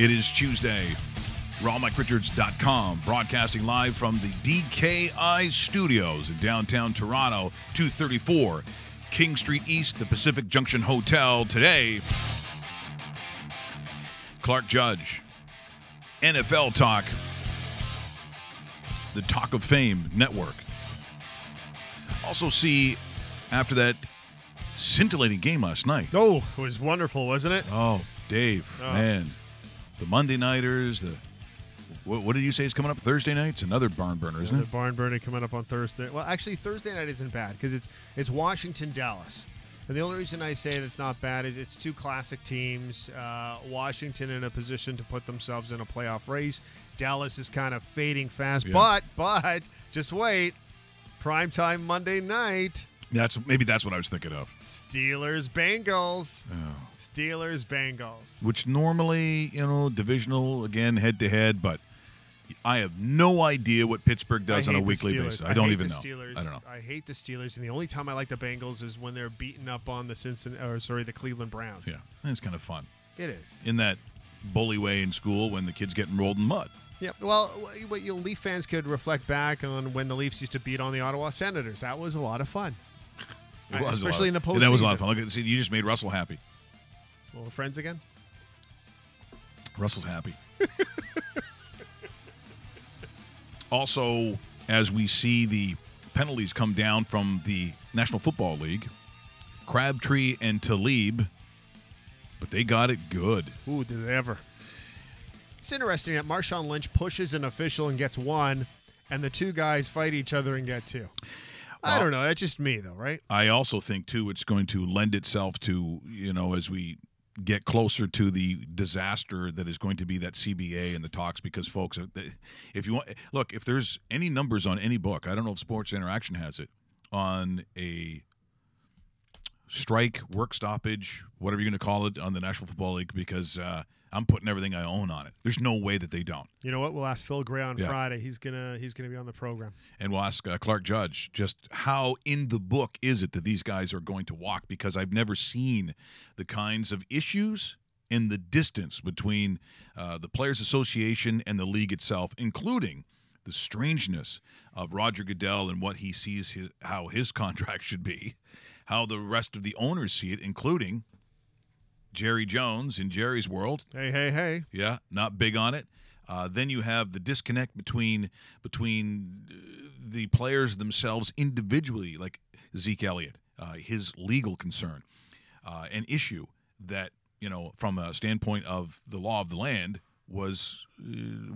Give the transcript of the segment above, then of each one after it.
It is Tuesday. RawMikeRichards.com, broadcasting live from the DKI studios in downtown Toronto, 234 King Street East, the Pacific Junction Hotel. Today, Clark Judge, NFL Talk, the Talk of Fame Network. Also see, after that scintillating game last night. Oh, it was wonderful, wasn't it? Oh, Dave, man. The Monday Nighters, what did you say is coming up? Thursday night? It's another barn burner, isn't it? The barn burner coming up on Thursday. Well, actually, Thursday night isn't bad because it's Washington, Dallas. And the only reason I say that's not bad is it's two classic teams. Washington in a position to put themselves in a playoff race. Dallas is kind of fading fast. Yeah. But just wait. Primetime Monday night. Maybe that's what I was thinking of. Steelers-Bengals. Oh. Steelers-Bengals. Which normally, divisional, again, head-to-head, but I have no idea what Pittsburgh does on a weekly basis. I don't even know. I don't know. I hate the Steelers, and the only time I like the Bengals is when they're beating up on the Cleveland Browns. Yeah, it's kind of fun. It is. In that bully way in school when the kids get enrolled in mud. Yeah, well, what you Leaf fans could reflect back on when the Leafs used to beat on the Ottawa Senators. That was a lot of fun. Especially in the postseason. That was a lot of fun. Look, see, you just made Russell happy. Well, we're friends again? Russell's happy. Also, as we see the penalties come down from the National Football League, Crabtree and Talib, but they got it good. Ooh, did they ever. It's interesting that Marshawn Lynch pushes an official and gets one, and the two guys fight each other and get two. I don't know. That's just me, though, right? I also think, too, it's going to lend itself to, as we get closer to the disaster that is going to be that CBA and the talks, because, folks, if there's any numbers on any book, I don't know if Sports Interaction has it, on a strike, work stoppage, whatever you're going to call it, on the National Football League, because I'm putting everything I own on it. There's no way that they don't. You know what? We'll ask Phil Gray on Friday. He's gonna be on the program. And we'll ask Clark Judge just how in the book is it that these guys are going to walk, because I've never seen the kinds of issues and the distance between the Players Association and the league itself, including the strangeness of Roger Goodell and what he sees how his contract should be, how the rest of the owners see it, including Jerry Jones in Jerry's world. Hey. Yeah, not big on it. Then you have the disconnect between the players themselves individually, like Zeke Elliott, his legal concern, an issue that, from a standpoint of the law of the land was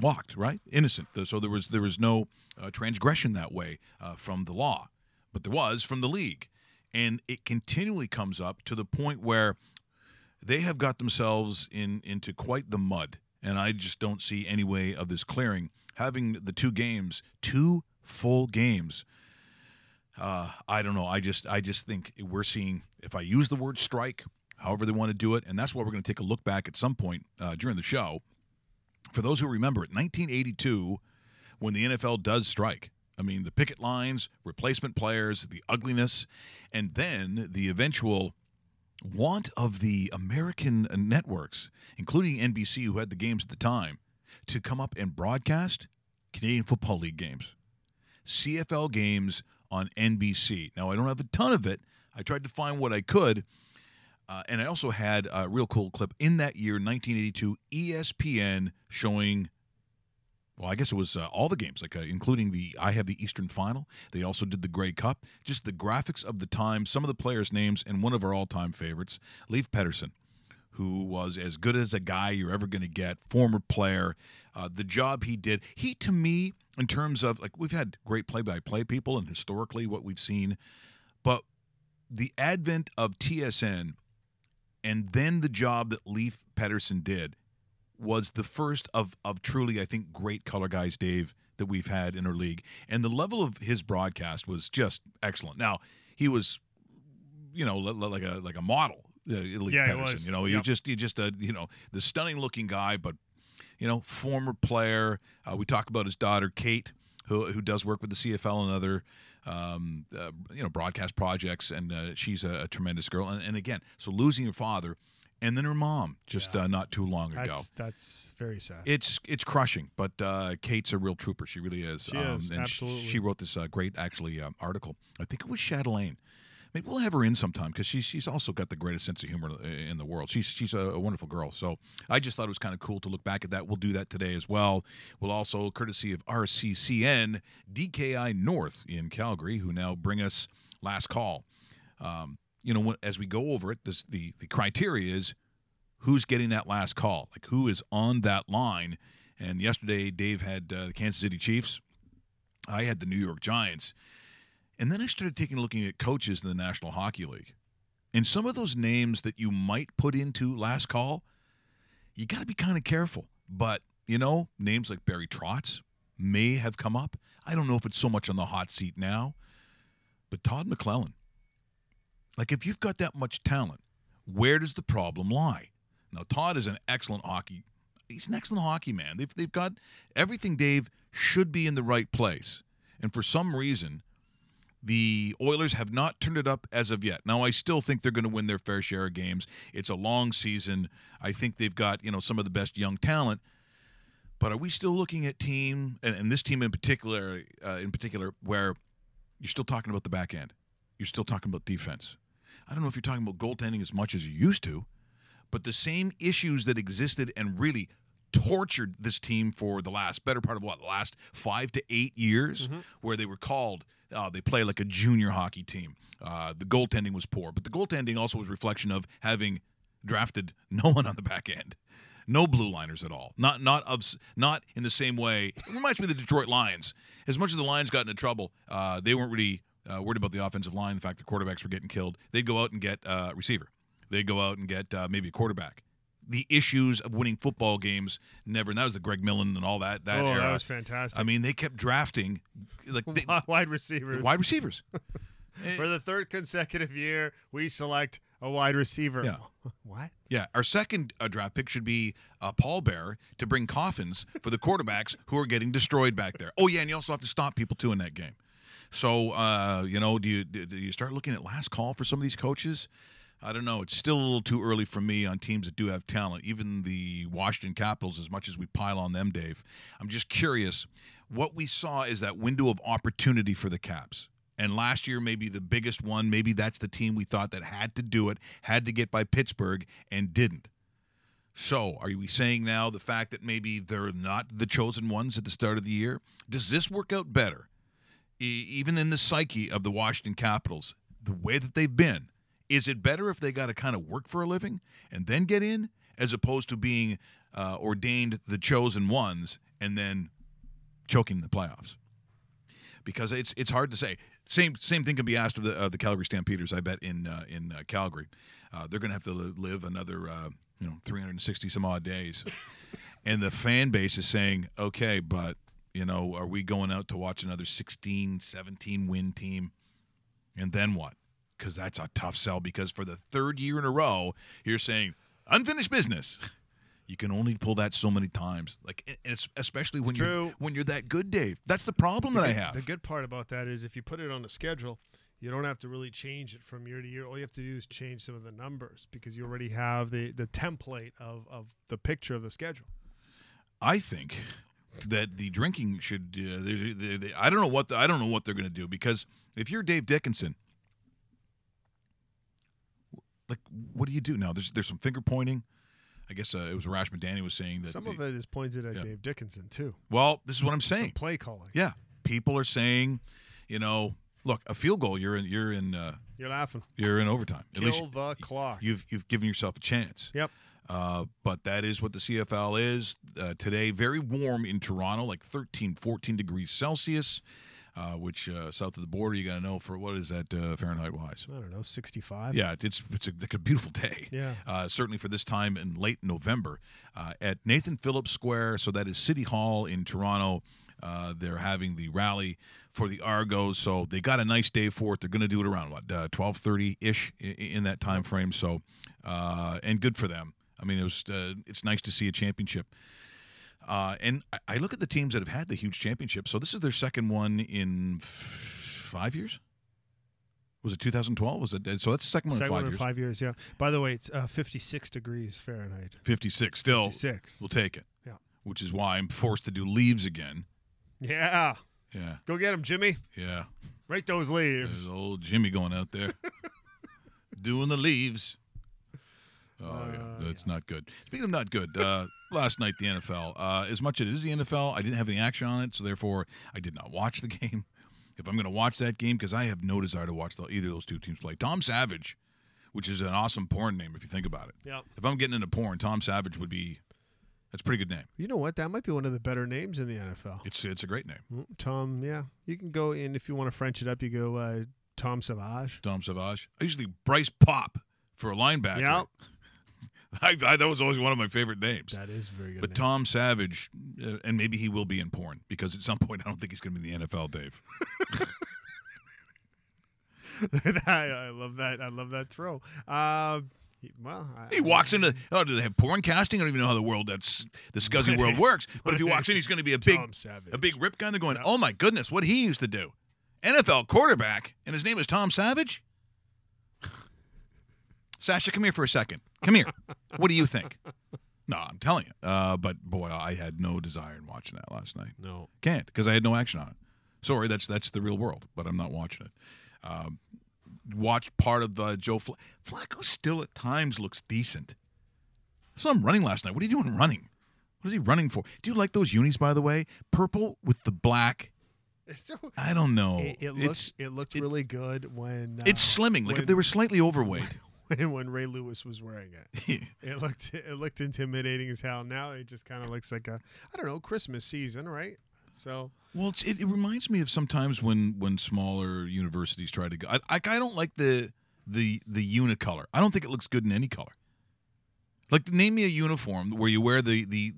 walked, right? Innocent. So there was no transgression that way from the law, but there was from the league. And it continually comes up to the point where they have got themselves into quite the mud, and I just don't see any way of this clearing. Having the two full games, I don't know. I just think we're seeing, if I use the word strike, however they want to do it, and that's why we're going to take a look back at some point during the show. For those who remember it, 1982, when the NFL does strike, I mean, the picket lines, replacement players, the ugliness, and then the eventual want of the American networks, including NBC, who had the games at the time, to come up and broadcast Canadian Football League games, CFL games on NBC. Now, I don't have a ton of it. I tried to find what I could, and I also had a real cool clip in that year, 1982, ESPN showing, well, I guess it was all the games, like including I have the Eastern Final. They also did the Grey Cup. Just the graphics of the time, some of the players' names, and one of our all-time favorites, Leif Pettersson, who was as good as a guy you're ever going to get, former player. The job he did, to me, in terms of, like, we've had great play-by-play people and historically what we've seen, but the advent of TSN and then the job that Leif Pettersson did was the first of truly, I think, great color guys, Dave, that we've had in our league. And the level of his broadcast was just excellent. Now, he was, like a model, Leif Pettersson. He was. You just the stunning looking guy, but, former player. We talk about his daughter, Kate, who does work with the CFL and other, broadcast projects, and she's a tremendous girl. And again, so losing your father, and then her mom just not too long ago. That's very sad. It's crushing, but Kate's a real trooper. She really is. She is, and absolutely. She wrote this great, article. I think it was Chatelaine. Maybe we'll have her in sometime because she's also got the greatest sense of humor in the world. She's a wonderful girl. So I just thought it was kind of cool to look back at that. We'll do that today as well. We'll also, courtesy of RCCN, DKI North in Calgary, who now bring us Last Call. As we go over it, the criteria is who's getting that last call, like who is on that line. And yesterday, Dave had the Kansas City Chiefs. I had the New York Giants. And then I started looking at coaches in the National Hockey League. And some of those names that you might put into last call, you got to be kind of careful. But, names like Barry Trotz may have come up. I don't know if it's so much on the hot seat now. But Todd McClellan, like if you've got that much talent, where does the problem lie? Now, Todd is an excellent he's an excellent hockey man. They've got everything, Dave, should be in the right place. And for some reason, the Oilers have not turned it up as of yet. Now, I still think they're going to win their fair share of games. It's a long season. I think they've got, some of the best young talent. But are we still looking at team, and this team in particular, where you're still talking about the back end? You're still talking about defense. I don't know if you're talking about goaltending as much as you used to, but the same issues that existed and really tortured this team for the last 5 to 8 years, where they were called, they play like a junior hockey team. The goaltending was poor, but the goaltending also was a reflection of having drafted no one on the back end, no blue liners at all. Not in the same way. It reminds me of the Detroit Lions. As much as the Lions got into trouble, they weren't really worried about the offensive line, the fact that quarterbacks were getting killed. They'd go out and get a receiver. They'd go out and get maybe a quarterback. The issues of winning football games never, and that was the Greg Millen and all that era. That was fantastic. I mean, they kept drafting wide receivers. Wide receivers. For the third consecutive year, we select a wide receiver. Yeah. What? Yeah, our second draft pick should be Paul Bear to bring coffins for the quarterbacks who are getting destroyed back there. Oh, yeah, and you also have to stop people, too, in that game. So, do you start looking at last call for some of these coaches? I don't know. It's still a little too early for me on teams that do have talent, even the Washington Capitals, as much as we pile on them, Dave. I'm just curious. What we saw is that window of opportunity for the Caps. And last year, maybe the biggest one, maybe that's the team we thought that had to do it, had to get by Pittsburgh, and didn't. So are we saying now the fact that maybe they're not the chosen ones at the start of the year? Does this work out better? Even in the psyche of the Washington Capitals, the way that they've been, is it better if they got to kind of work for a living and then get in, as opposed to being ordained the chosen ones and then choking the playoffs? Because it's hard to say. Same thing can be asked of the Calgary Stampeders. I bet in Calgary, they're going to have to live another 360 some odd days, and the fan base is saying, okay, but are we going out to watch another 16, 17 win team, and then what? Because that's a tough sell. Because for the third year in a row, you're saying unfinished business. You can only pull that so many times, and it's especially when you're that good, Dave. That's the problem that I have. The good part about that is if you put it on a schedule, you don't have to really change it from year to year. All you have to do is change some of the numbers because you already have the template of the picture of the schedule. I think that the drinking should. I don't know what they're going to do, because if you're Dave Dickinson, what do you do now? There's some finger pointing. I guess it was Arash Madani was saying that some of it is pointed at Dave Dickinson too. Well, this is what I'm saying. Some play calling. Yeah, people are saying, look, a field goal, you're laughing. You're in overtime. Kill at least the clock. You've given yourself a chance. Yep. But that is what the CFL is today. Very warm in Toronto, like 13, 14 degrees Celsius. Which south of the border, you got to know for what is that Fahrenheit-wise? I don't know, 65. Yeah, it's a beautiful day. Yeah. Certainly for this time in late November at Nathan Phillips Square. So that is City Hall in Toronto. They're having the rally for the Argos, so they got a nice day for it. They're going to do it around 12:30-ish in that time frame. So and good for them. I mean, it's nice to see a championship. And I look at the teams that have had the huge championship. So this is their second one in 5 years? Was it 2012? Was it? So that's the second one in 5 years. 5 years, yeah. By the way, it's 56 degrees Fahrenheit. 56. Still, 56. we'll take it. Yeah. Which is why I'm forced to do leaves again. Yeah. Yeah. Go get him, Jimmy. Yeah. Rake those leaves. There's old Jimmy going out there doing the leaves. Oh, yeah. That's not good. Speaking of not good, last night, the NFL. As much as it is the NFL, I didn't have any action on it, so therefore I did not watch the game. If I'm going to watch that game, because I have no desire to watch either of those two teams play. Tom Savage, which is an awesome porn name if you think about it. Yeah. If I'm getting into porn, Tom Savage would be, that's a pretty good name. You know what? That might be one of the better names in the NFL. It's a great name. Tom, yeah. You can go in, if you want to French it up, you go Tom Savage. Tom Savage. I usually Bryce Pop for a linebacker. Yeah. That was always one of my favorite names. That is very good. But name. Tom Savage, and maybe he will be in porn, because at some point I don't think he's going to be in the NFL, Dave. I love that. I love that throw. He walks into. Oh, do they have porn casting? I don't even know how the scuzzy world works. But if he walks in, he's going to be a big rip guy. They're going, oh my goodness, what he used to do, NFL quarterback, and his name is Tom Savage. Sasha, come here for a second. Come here. What do you think? No, I'm telling you. But boy, I had no desire in watching that last night. No, can't, because I had no action on it. Sorry, that's the real world, but I'm not watching it. Watched part of Joe Flacco. Still at times looks decent. Saw him running last night. What are you doing running? What is he running for? Do you like those unis, by the way? Purple with the black. I don't know. It looked really good when it's slimming. Like if they were slightly overweight. When Ray Lewis was wearing it, it looked intimidating as hell. Now it just kind of looks like Christmas season, right? So it reminds me of sometimes when smaller universities try to go. I don't like the unicolor. I don't think it looks good in any color. Like, name me a uniform where you wear the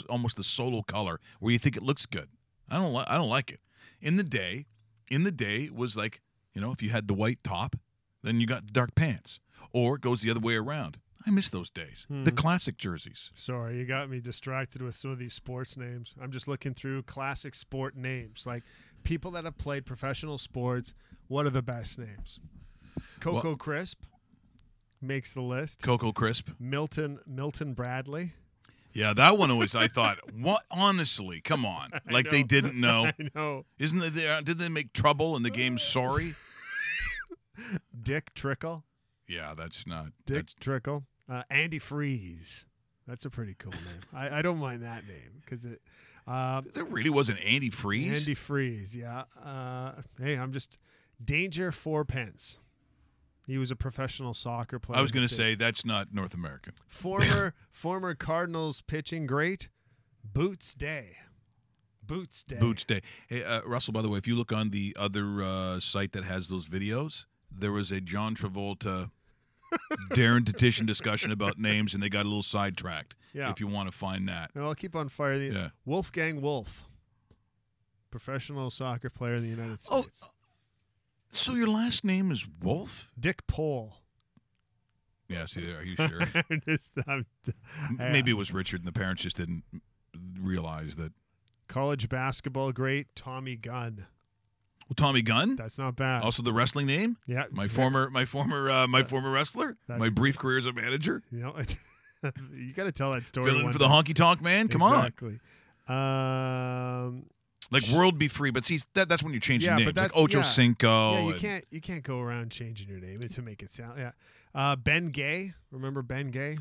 almost the solo color where you think it looks good. I don't like it. In the day it was like, if you had the white top, then you got the dark pants. Or it goes the other way around. I miss those days. The classic jerseys. Sorry, you got me distracted with some of these sports names. I'm just looking through classic sport names, like people that have played professional sports. What are the best names? Coco Crisp makes the list. Coco Crisp. Milton Bradley. Yeah, that one always, I thought, what? Honestly, come on. Like they didn't know. I know. Did they make trouble in the game? Sorry. Dick Trickle. Yeah, that's not. Trickle. Andy Freeze. That's a pretty cool name. I don't mind that name because it. There really was an Andy Freeze? Andy Freeze, yeah. Hey, I'm just. Danger Fourpence. He was a professional soccer player. I was going to say that's not North American. Former Cardinals pitching great, Boots Day. Hey, Russell, by the way, if you look on the other site that has those videos, there was a John Travolta Darren Petition discussion about names, and they got a little sidetracked. Yeah. If you want to find that. And I'll keep on fire. Wolfgang Wolf, professional soccer player in the United States. Oh, so your last name is Wolf? Dick Pole. Yeah, see there. Are you sure? Maybe it was Richard, and the parents just didn't realize that. College basketball great Tommy Gunn. Well, Tommy Gunn. That's not bad. Also, the wrestling name. Yeah, my former wrestler. My brief career as a manager. You got to tell that story. Filling for the honky tonk man. Come on. Exactly. Like World Be Free, but see that's when you're changing names. But that's, like Ocho Cinco. Yeah, you can't go around changing your name to make it sound. Yeah. Ben Gay. Remember Ben Gay?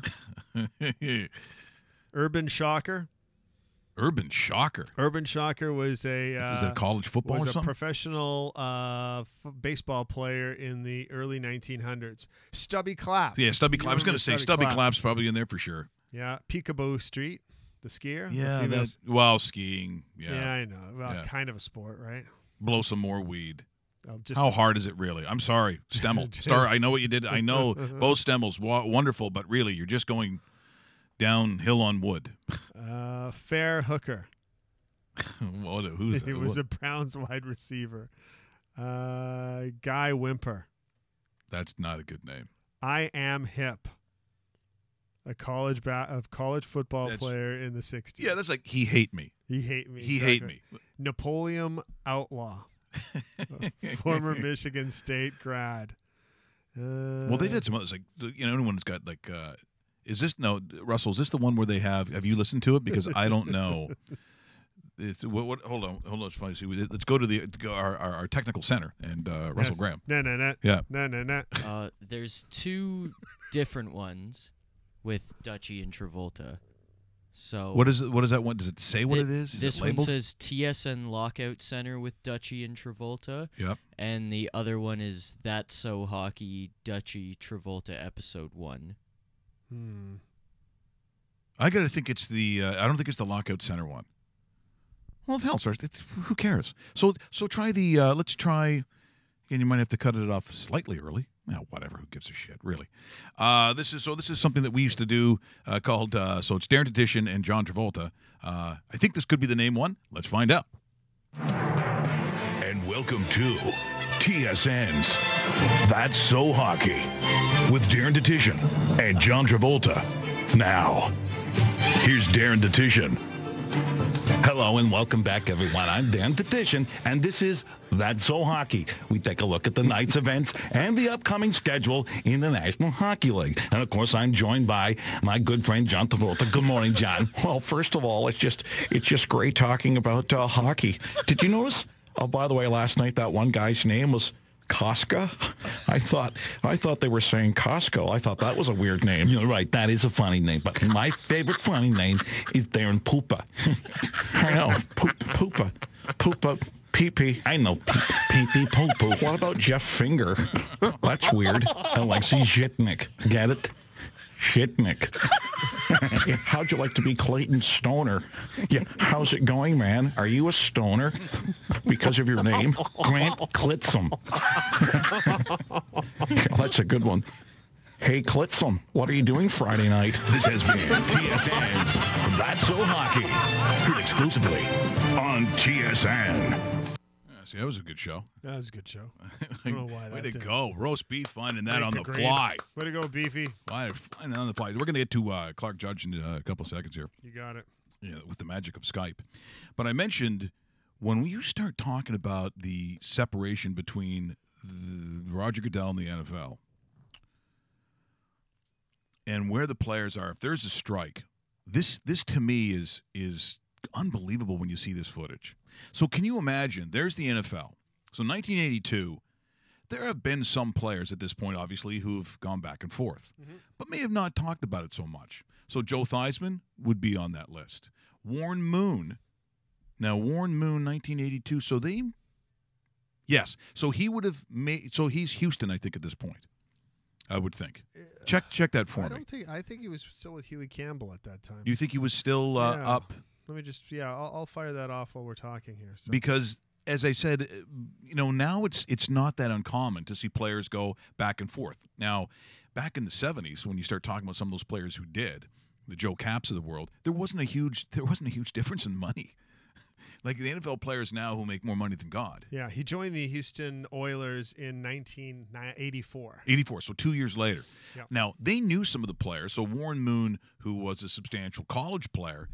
Urban Shocker. Urban Shocker. Urban Shocker was a college football. Was a professional baseball player in the early 1900s. Stubby Clapp. Yeah, Stubby Clapp. I was going to say Stubby Clapp's probably in there for sure. Yeah, Peekaboo Street, the skier. Yeah, skiing. Yeah, I know. Well, kind of a sport, right? Blow some more weed. How hard is it really? I'm sorry, Stemmel. I know what you did. I know both Stemmels, wonderful, but really, you're just going downhill on wood. Fair Hooker. Who's that? He was a Browns wide receiver. Guy Wimper. That's not a good name. I Am Hip. A college football player in the 60s. Yeah, that's like He Hate Me. He Hate Me. He Hate Me. Napoleon Outlaw. Former Michigan State grad. Well, they've had some others, like, anyone's got, like, Russell, is this the one where they have you listened to it? Because I don't know. Hold on. Let's see. Let's go to our technical center and Russell Graham. No. There's two different ones with Dutchie and Travolta. So what is that one? Does it say what it is? This one says TSN Lockout Center with Dutchie and Travolta. Yep. And the other one is That's So Hockey, Dutchie, Travolta, Episode 1. I gotta think it's the. I don't think it's the Lockout Center one. Well, hell, sir, who cares? So try the. Let's try. And you might have to cut it off slightly early. Well, whatever. Who gives a shit, really? This is something that we used to do called. So it's Darren Edition and John Travolta. I think this could be the name one. Let's find out. And welcome to TSN's That's So Hockey with Darren Detition and John Travolta. Now, here's Darren Detition. Hello and welcome back, everyone. I'm Darren Detition, and this is That's So Hockey. We take a look at the night's events and the upcoming schedule in the National Hockey League. And, of course, I'm joined by my good friend, John Travolta. Good morning, John. Well, first of all, it's just great talking about hockey. Did you notice, by the way, last night that one guy's name was Koska? I thought they were saying Costco. I thought that was a weird name. You're right. That is a funny name. But my favorite funny name is Darren Poopa. I know. Poopa. Poopa. Pee-pee. I know. Pee-pee poo-poo. What about Jeff Finger? That's weird. Alexei Zhitnik. Get it? Shitnik. How'd you like to be Clayton Stoner? Yeah, how's it going, man? Are you a stoner because of your name? Grant Klitzum. That's a good one. Hey, Klitzum, what are you doing Friday night? This has been TSN's That's So Hockey. Heard exclusively on TSN. See, that was a good show. That was a good show. I don't know why that Way to didn't go. Roast beef finding that on the green. fly. Way to go, Beefy. Finding on the fly. We're going to get to Clark Judge in a couple seconds here. You got it. Yeah, with the magic of Skype. But I mentioned when you start talking about the separation between Roger Goodell and the NFL and where the players are, if there's a strike, this to me is unbelievable when you see this footage. So can you imagine, there's the NFL. So 1982, there have been some players at this point, obviously, who've gone back and forth, but may have not talked about it so much. So Joe Theismann would be on that list. Warren Moon. Now, Warren Moon, 1982. So yes. So he would have made, so he's Houston, I think, at this point. I would think. Check that for me. I think he was still with Huey Campbell at that time. Do you think he was still up? Let me just, I'll fire that off while we're talking here. So. Because, as I said, now it's not that uncommon to see players go back and forth. Now, back in the 70s, when you start talking about some of those players who did, the Joe Caps of the world, there wasn't a huge difference in money. Like the NFL players now who make more money than God. Yeah, he joined the Houston Oilers in 1984. 84, so 2 years later. Yep. Now, they knew some of the players. So Warren Moon, who was a substantial college player,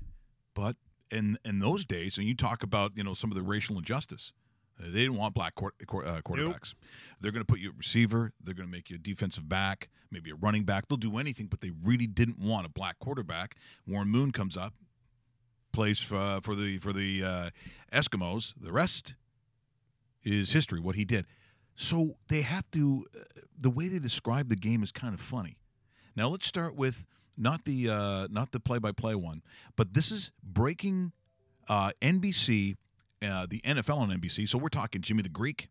but in those days, when you talk about some of the racial injustice, they didn't want black quarterbacks. Nope. They're going to put you at receiver. They're going to make you a defensive back, maybe a running back. They'll do anything, but they really didn't want a black quarterback. Warren Moon comes up, plays for the Eskimos. The rest is history, what he did. So they have to the way they describe the game is kind of funny. Now let's start with not the play-by-play one, but this is breaking NBC, the NFL on NBC. So we're talking Jimmy the Greek,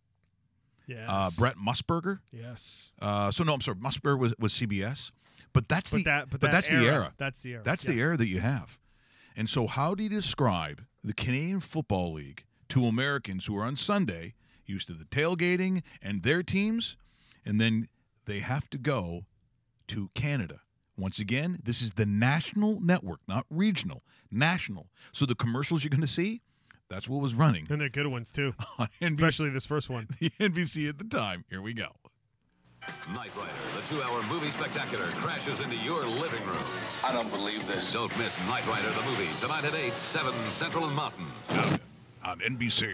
yes, Brett Musburger, yes. Musburger was CBS, but that's the era. That's the era. That's the era that you have. And so how do you describe the Canadian Football League to Americans who are on Sunday used to the tailgating and their teams, and then they have to go to Canada? Once again, this is the national network, not regional, national. So the commercials you're going to see, that's what was running. And they're good ones, too, on NBC, especially this first one. The NBC at the time. Here we go. Knight Rider, the 2-hour movie spectacular, crashes into your living room. I don't believe this. Don't miss Knight Rider, the movie, tonight at 8, 7 Central and Mountain. On NBC.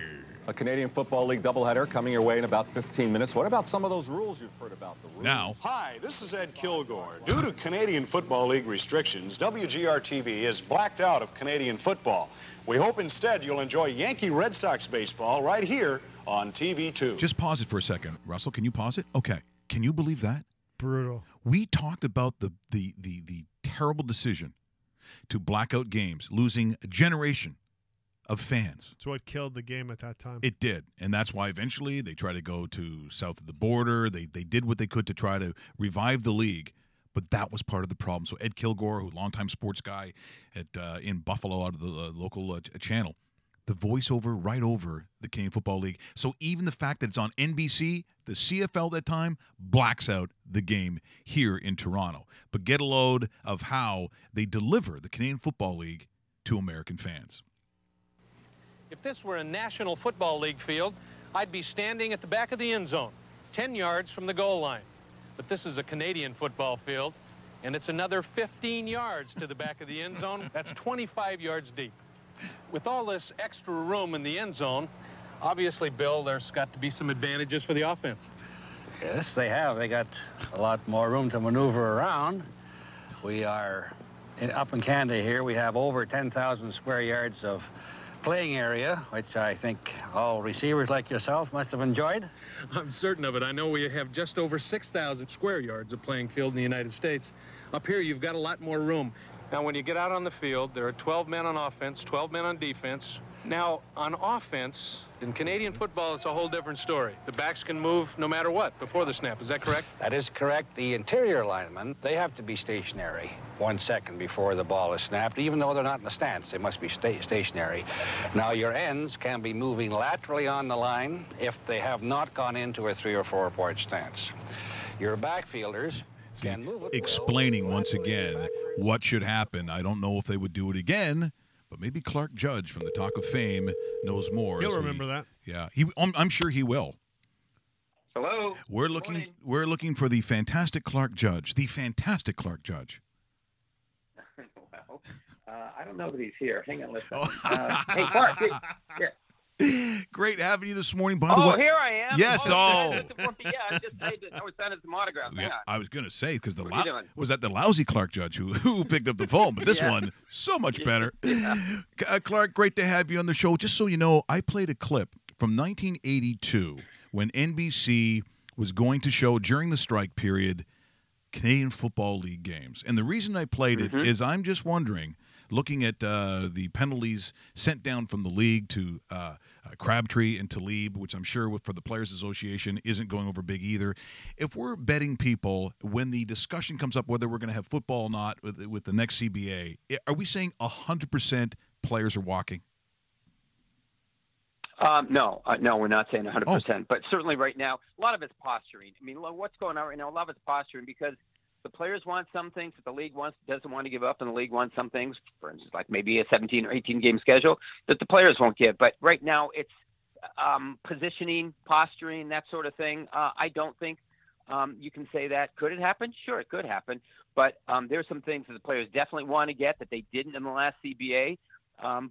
A Canadian Football League doubleheader coming your way in about 15 minutes. What about some of those rules you've heard about? The rules? Now. Hi, this is Ed Kilgore. Due to Canadian Football League restrictions, WGR-TV is blacked out of Canadian football. We hope instead you'll enjoy Yankee Red Sox baseball right here on TV2. Just pause it for a second. Russell, can you pause it? Okay. Can you believe that? Brutal. We talked about the terrible decision to black out games, losing a generation of fans. It's what killed the game at that time. It did. And that's why eventually they tried to go to south of the border. They did what they could to try to revive the league. But that was part of the problem. So Ed Kilgore, who longtime sports guy in Buffalo out of the local channel, the voiceover right over the Canadian Football League. So even the fact that it's on NBC, the CFL at that time blacks out the game here in Toronto. But get a load of how they deliver the Canadian Football League to American fans. If this were a National Football League field, I'd be standing at the back of the end zone, 10 yards from the goal line. But this is a Canadian football field, and it's another 15 yards to the back of the end zone. That's 25 yards deep. With all this extra room in the end zone, obviously, Bill, there's got to be some advantages for the offense. Yes, they have. They got a lot more room to maneuver around. We are up in Canada here. We have over 10,000 square yards of playing area, which I think all receivers like yourself must have enjoyed. I'm certain of it. I know we have just over 6,000 square yards of playing field in the United States. Up here, you've got a lot more room. Now, when you get out on the field, there are 12 men on offense, 12 men on defense. Now, on offense, in Canadian football, it's a whole different story. The backs can move no matter what before the snap. Is that correct? That is correct. The interior linemen, they have to be stationary 1 second before the ball is snapped. Even though they're not in the stance, they must be stationary. Now, your ends can be moving laterally on the line if they have not gone into a 3 or 4 point stance. Your backfielders can move it. Explaining once again what should happen. I don't know if they would do it again, but maybe Clark Judge from the Talk of Fame knows more. He'll remember that. Yeah, I'm sure he will. Hello. We're looking for the fantastic Clark Judge. The fantastic Clark Judge. Well, I don't know that he's here. Hang on, listen. Hey, Clark. Yeah. Great having you this morning. By the way, here I am. Yes. Yeah, I just I was sending some autographs. Yeah, I was going to say because was that the lousy Clark Judge who picked up the phone, but this one so much better. Yeah. Clark, great to have you on the show. Just so you know, I played a clip from 1982 when NBC was going to show during the strike period Canadian Football League games, and the reason I played it is I'm just wondering. Looking at the penalties sent down from the league to Crabtree and Talib, which I'm sure for the Players Association isn't going over big either. If we're betting people, when the discussion comes up whether we're going to have football or not with the next CBA, are we saying 100% players are walking? No, we're not saying 100%. But certainly right now, a lot of it's posturing. I mean, what's going on right now, a lot of it's posturing because the players want some things that the league doesn't want to give up, and the league wants some things, for instance, like maybe a 17 or 18-game schedule, that the players won't give. But right now it's positioning, posturing, that sort of thing. I don't think you can say that. Could it happen? Sure, it could happen. But there's some things that the players definitely want to get that they didn't in the last CBA.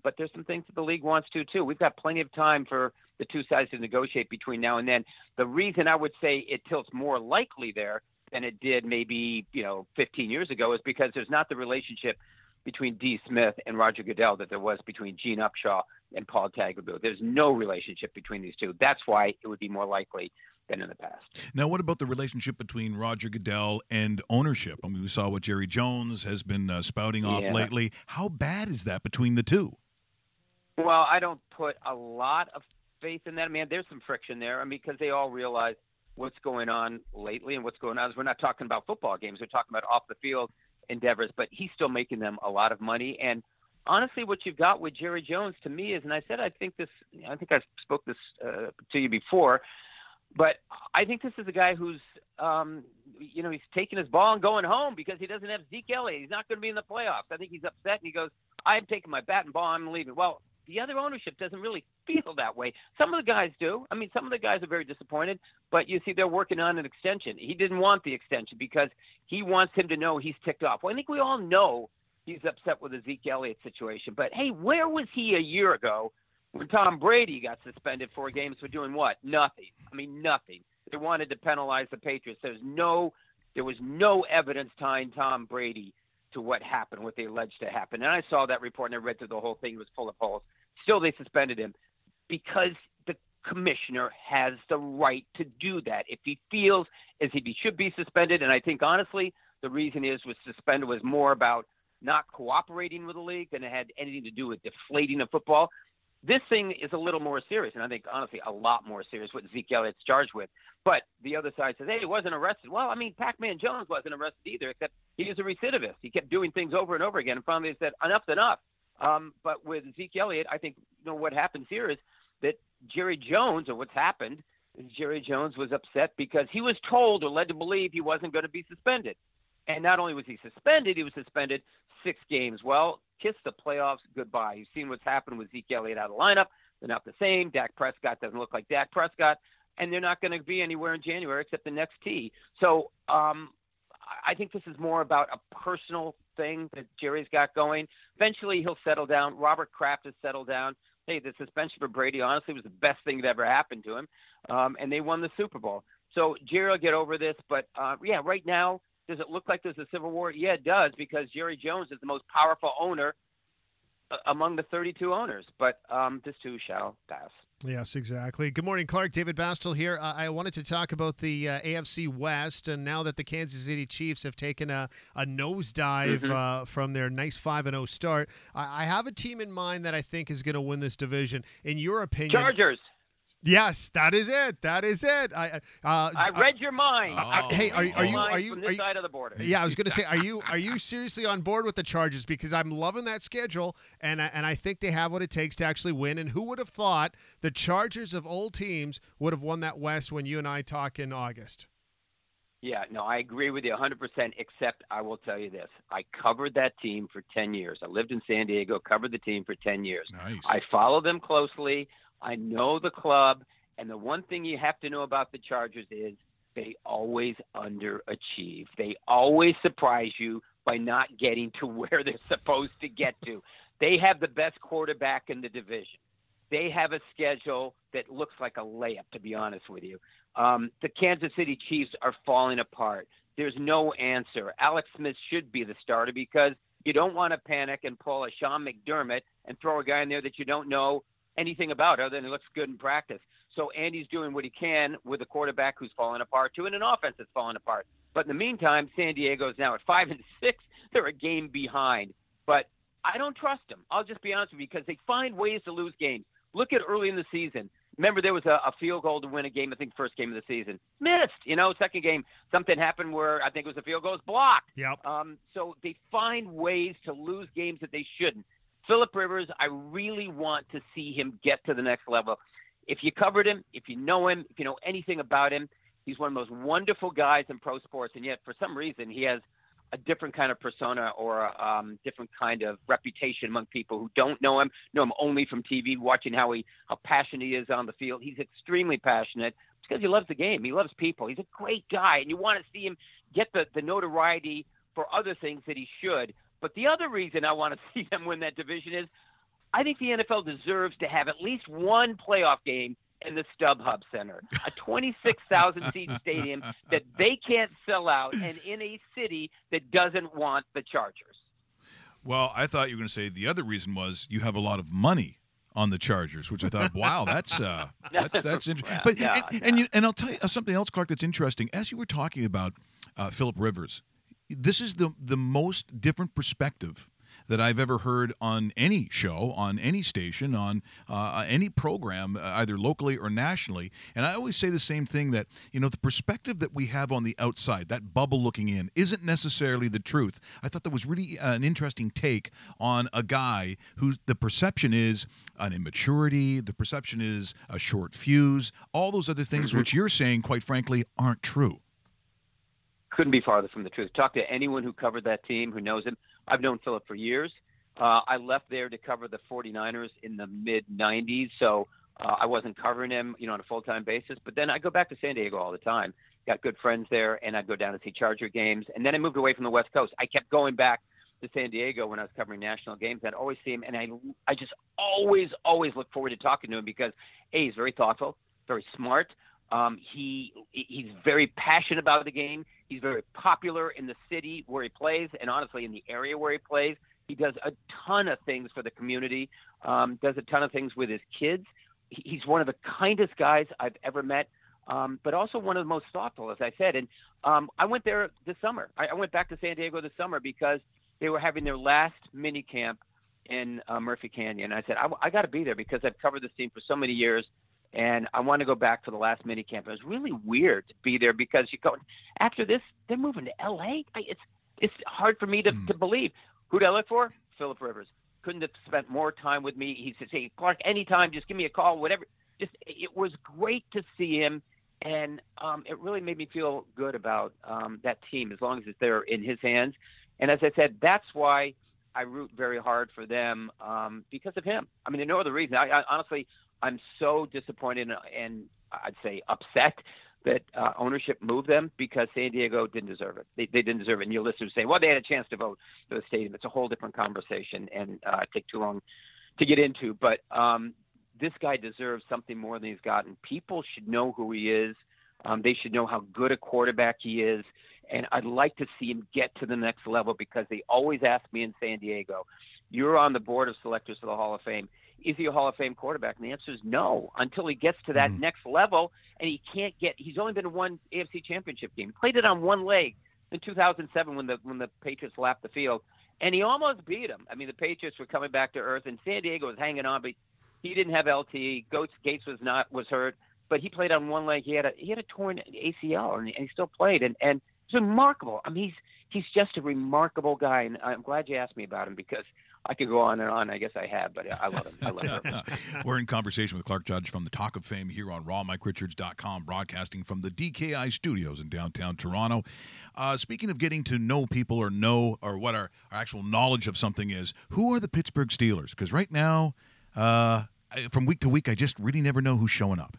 But there's some things that the league wants to, too. We've got plenty of time for the two sides to negotiate between now and then. The reason I would say it tilts more likely there than it did maybe 15 years ago is because there's not the relationship between D. Smith and Roger Goodell that there was between Gene Upshaw and Paul Tagliabue. There's no relationship between these two. That's why it would be more likely than in the past. Now, what about the relationship between Roger Goodell and ownership? I mean, we saw what Jerry Jones has been spouting off lately. How bad is that between the two? Well, I don't put a lot of faith in that. I mean, there's some friction there. I mean, because they all realize what's going on lately and what's going on is we're not talking about football games. We're talking about off-the-field endeavors, but he's still making them a lot of money. And honestly, what you've got with Jerry Jones to me is, and I said I think I spoke this to you before, but I think this is a guy who's, he's taking his ball and going home because he doesn't have Zeke Elliott. He's not going to be in the playoffs. I think he's upset, and he goes, I'm taking my bat and ball, I'm leaving. Well, the other ownership doesn't really feel that way. Some of the guys do. I mean, some of the guys are very disappointed, but you see they're working on an extension. He didn't want the extension because he wants him to know he's ticked off. Well, I think we all know he's upset with the Zeke Elliott situation. But, hey, where was he a year ago when Tom Brady got suspended 4 games for doing what? Nothing. I mean, nothing. They wanted to penalize the Patriots. There was no evidence tying Tom Brady to what happened, what they alleged to happen. And I saw that report and I read through the whole thing. It was full of holes. Still, they suspended him because the commissioner has the right to do that. If he feels as if he should be suspended, and I think, honestly, the reason was suspended was more about not cooperating with the league than it had anything to do with deflating the football. This thing is a little more serious, and I think, honestly, a lot more serious what Zeke Elliott's charged with. But the other side says, hey, he wasn't arrested. Well, I mean, Pac-Man Jones wasn't arrested either, except he was a recidivist. He kept doing things over and over again, and finally they said, enough's enough. But with Zeke Elliott, I think what happens here is that Jerry Jones, or what's happened, is Jerry Jones was upset because he was told or led to believe he wasn't going to be suspended. And not only was he was suspended 6 games. Well, kiss the playoffs goodbye. You've seen what's happened with Zeke Elliott out of the lineup. They're not the same. Dak Prescott doesn't look like Dak Prescott. And they're not going to be anywhere in January except the next tee. So I think this is more about a personal thing that Jerry's got going. Eventually he'll settle down. Robert Kraft has settled down. Hey, the suspension for Brady, honestly, was the best thing that ever happened to him. And they won the Super Bowl. So Jerry will get over this. But, yeah, right now, does it look like there's a civil war? Yeah, it does, because Jerry Jones is the most powerful owner among the 32 owners. But this too shall pass. Yes, exactly. Good morning, Clark. David Bastel here. I wanted to talk about the AFC West, and now that the Kansas City Chiefs have taken a nosedive from their nice 5-0 start, I have a team in mind that I think is going to win this division. In your opinion? Chargers. Yes, that is it. That is it. I read your mind. Hey, are you from this side of the border? Yeah, I was going to say, are you seriously on board with the Chargers? Because I'm loving that schedule, and I think they have what it takes to actually win. And who would have thought the Chargers of old teams would have won that West when you and I talk in August? Yeah, no, I agree with you 100%, except I will tell you this. I covered that team for 10 years. I lived in San Diego, covered the team for 10 years. Nice. I follow them closely. I know the club, and the one thing you have to know about the Chargers is they always underachieve. They always surprise you by not getting to where they're supposed to get to. They have the best quarterback in the division. They have a schedule that looks like a layup, to be honest with you. The Kansas City Chiefs are falling apart. There's no answer. Alex Smith should be the starter because you don't want to panic and pull a Sean McDermott and throw a guy in there that you don't know anything about other than he looks good in practice. So Andy's doing what he can with a quarterback who's falling apart too, and an offense that's falling apart. But in the meantime, San Diego's now at 5-6. They're a game behind. But I don't trust them. I'll just be honest with you, because they find ways to lose games. Look at early in the season. Remember, there was a field goal to win a game, I think first game of the season. Missed. Second game, something happened where I think it was a field goal was blocked. Yep. So they find ways to lose games that they shouldn't. Phillip Rivers, I really want to see him get to the next level. If you covered him, if you know him, if you know anything about him, he's one of the most wonderful guys in pro sports, and yet for some reason he has a different kind of persona or a different kind of reputation among people who don't know him only from TV, watching how passionate he is on the field. He's extremely passionate because he loves the game. He loves people. He's a great guy, and you want to see him get the notoriety for other things that he should. But the other reason I want to see them win that division is I think the NFL deserves to have at least one playoff game in the StubHub Center, a 26,000-seat stadium that they can't sell out, and in a city that doesn't want the Chargers. Well, I thought you were going to say the other reason was you have a lot of money on the Chargers, which I thought, wow, that's interesting. But and I'll tell you something else, Clark, that's interesting. As you were talking about Phillip Rivers, this is the most different perspective that I've ever heard on any show, on any station, on any program, either locally or nationally. And I always say the same thing, that, the perspective that we have on the outside, that bubble looking in, isn't necessarily the truth. I thought that was really an interesting take on a guy who the perception is an immaturity, the perception is a short fuse, all those other things which you're saying, quite frankly, aren't true. Couldn't be farther from the truth. Talk to anyone who covered that team, who knows him. I've known Phillip for years. I left there to cover the 49ers in the mid-'90s, so I wasn't covering him, on a full-time basis. But then I go back to San Diego all the time. Got good friends there, and I'd go down to see Charger games. And then I moved away from the West Coast. I kept going back to San Diego when I was covering national games, I'd always see him, and I just always look forward to talking to him because he's very thoughtful, very smart. He's very passionate about the game. He's very popular in the city where he plays, and honestly, in the area where he plays. He does a ton of things for the community. Does a ton of things with his kids. He's one of the kindest guys I've ever met. But also one of the most thoughtful, as I said. And I went there this summer. I went back to San Diego this summer because they were having their last mini camp in Murphy Canyon. I said, I got to be there because I've covered this team for so many years, and I want to go back for the last mini camp. It was really weird to be there because you go after this, they're moving to L.A. It's hard for me to believe. Who did I look for? Phillip Rivers. Couldn't have spent more time with me. He said, "Hey, Clark, anytime, just give me a call, whatever." It was great to see him. And it really made me feel good about that team as long as it's there in his hands. And as I said, that's why I root very hard for them because of him. I mean, there's no other reason. Honestly, I'm so disappointed and I'd say upset that ownership moved them because San Diego didn't deserve it. They didn't deserve it. And your listeners say, well, they had a chance to vote for the stadium. It's a whole different conversation and take too long to get into. But this guy deserves something more than he's gotten. People should know who he is. They should know how good a quarterback he is. And I'd like to see him get to the next level because they always ask me in San Diego, you're on the board of selectors for the Hall of Fame. Is he a Hall of Fame quarterback? And the answer is no, until he gets to that next level. And he's only been in one AFC championship game. He played it on one leg in 2007 when the Patriots lapped the field. And he almost beat them. I mean, the Patriots were coming back to earth and San Diego was hanging on, but he didn't have LT. Gates was hurt, but he played on one leg. He had a torn ACL, and he still played. And it's remarkable. I mean, he's just a remarkable guy, and I'm glad you asked me about him because I could go on and on. I guess I have, but I love him. I love him. We're in conversation with Clark Judge from the Talk of Fame here on RawMikeRichards.com, broadcasting from the DKI studios in downtown Toronto. Speaking of getting to know people or what our actual knowledge of something is, who are the Pittsburgh Steelers? Because right now, from week to week, I just really never know who's showing up.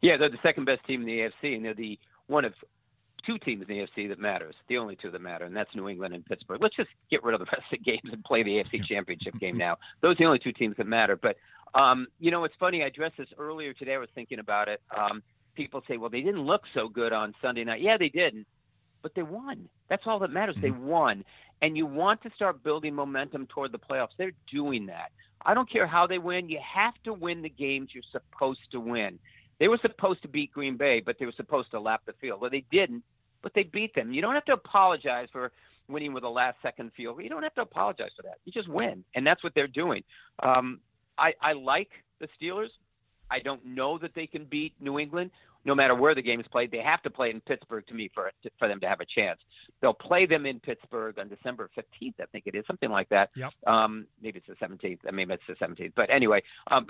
Yeah, they're the second best team in the AFC, and they're the one of two teams in the AFC that matters, the only two that matter, and that's New England and Pittsburgh. Let's just get rid of the rest of the games and play the AFC Championship game now. Those are the only two teams that matter. But, it's funny. I addressed this earlier today. I was thinking about it. People say, well, they didn't look so good on Sunday night. Yeah, they didn't, but they won. That's all that matters. They won. And you want to start building momentum toward the playoffs. They're doing that. I don't care how they win. You have to win the games you're supposed to win. They were supposed to beat Green Bay, but they were supposed to lap the field. Well, they didn't, but they beat them. You don't have to apologize for winning with a last-second field goal. You don't have to apologize for that. You just win, and that's what they're doing. I like the Steelers. I don't know that they can beat New England no matter where the game is played. They have to play in Pittsburgh, to me, for them to have a chance. They'll play them in Pittsburgh on December 15th, I think it is, something like that. Yep. Maybe it's the 17th. Maybe it's the 17th. But anyway,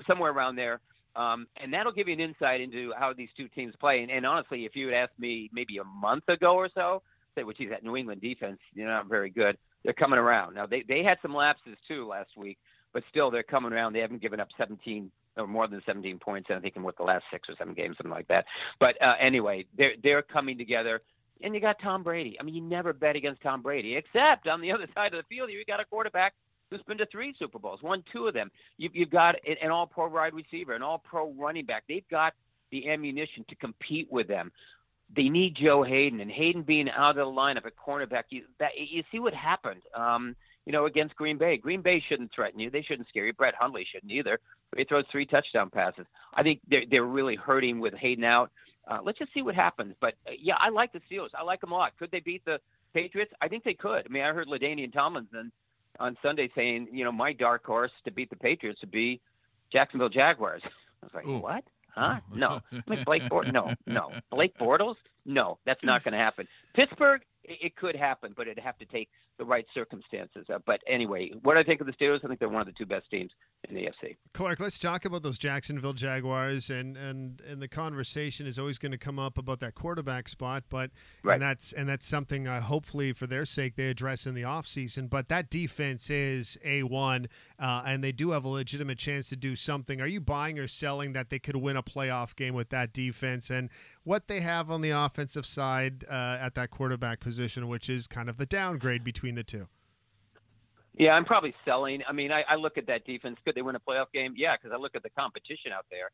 somewhere around there. And that'll give you an insight into how these two teams play. And honestly, if you had asked me maybe a month ago or so, say, well, geez, that New England defense, not very good. They're coming around. Now, they had some lapses, too, last week, but still they're coming around. They haven't given up 17 or more than 17 points, I think, in the last 6 or 7 games, something like that. But anyway, they're coming together. And you got Tom Brady. I mean, you never bet against Tom Brady, except on the other side of the field, you got a quarterback who's been to 3 Super Bowls, won 2 of them. You've got an all-pro wide receiver, an all-pro running back. They've got the ammunition to compete with them. They need Joe Hayden, and Hayden being out of the lineup at cornerback, you see what happened, against Green Bay. Green Bay shouldn't threaten you. They shouldn't scare you. Brett Hundley shouldn't either. He throws 3 touchdown passes. I think they're really hurting with Hayden out. Let's just see what happens. But, yeah, I like the Steelers. I like them a lot. Could they beat the Patriots? I think they could. I mean, I heard LaDainian Tomlinson on Sunday saying, my dark horse to beat the Patriots would be Jacksonville Jaguars. I was like, what? Huh? No. I mean, Blake Bortles? No. Blake Bortles? No, that's not going to happen. Pittsburgh, it could happen, but it'd have to take the right circumstances. But anyway, what I think of the Steelers, I think they're one of the 2 best teams in the AFC. Clark, let's talk about those Jacksonville Jaguars, and the conversation is always going to come up about that quarterback spot, but right. and that's something hopefully for their sake they address in the offseason. But that defense is A1, and they do have a legitimate chance to do something. Are you buying or selling that they could win a playoff game with that defense and what they have on the offensive side at that quarterback position, which is kind of the downgrade between the two? Yeah, I'm probably selling. I mean, I look at that defense. Could they win a playoff game? Yeah, because I look at the competition out there.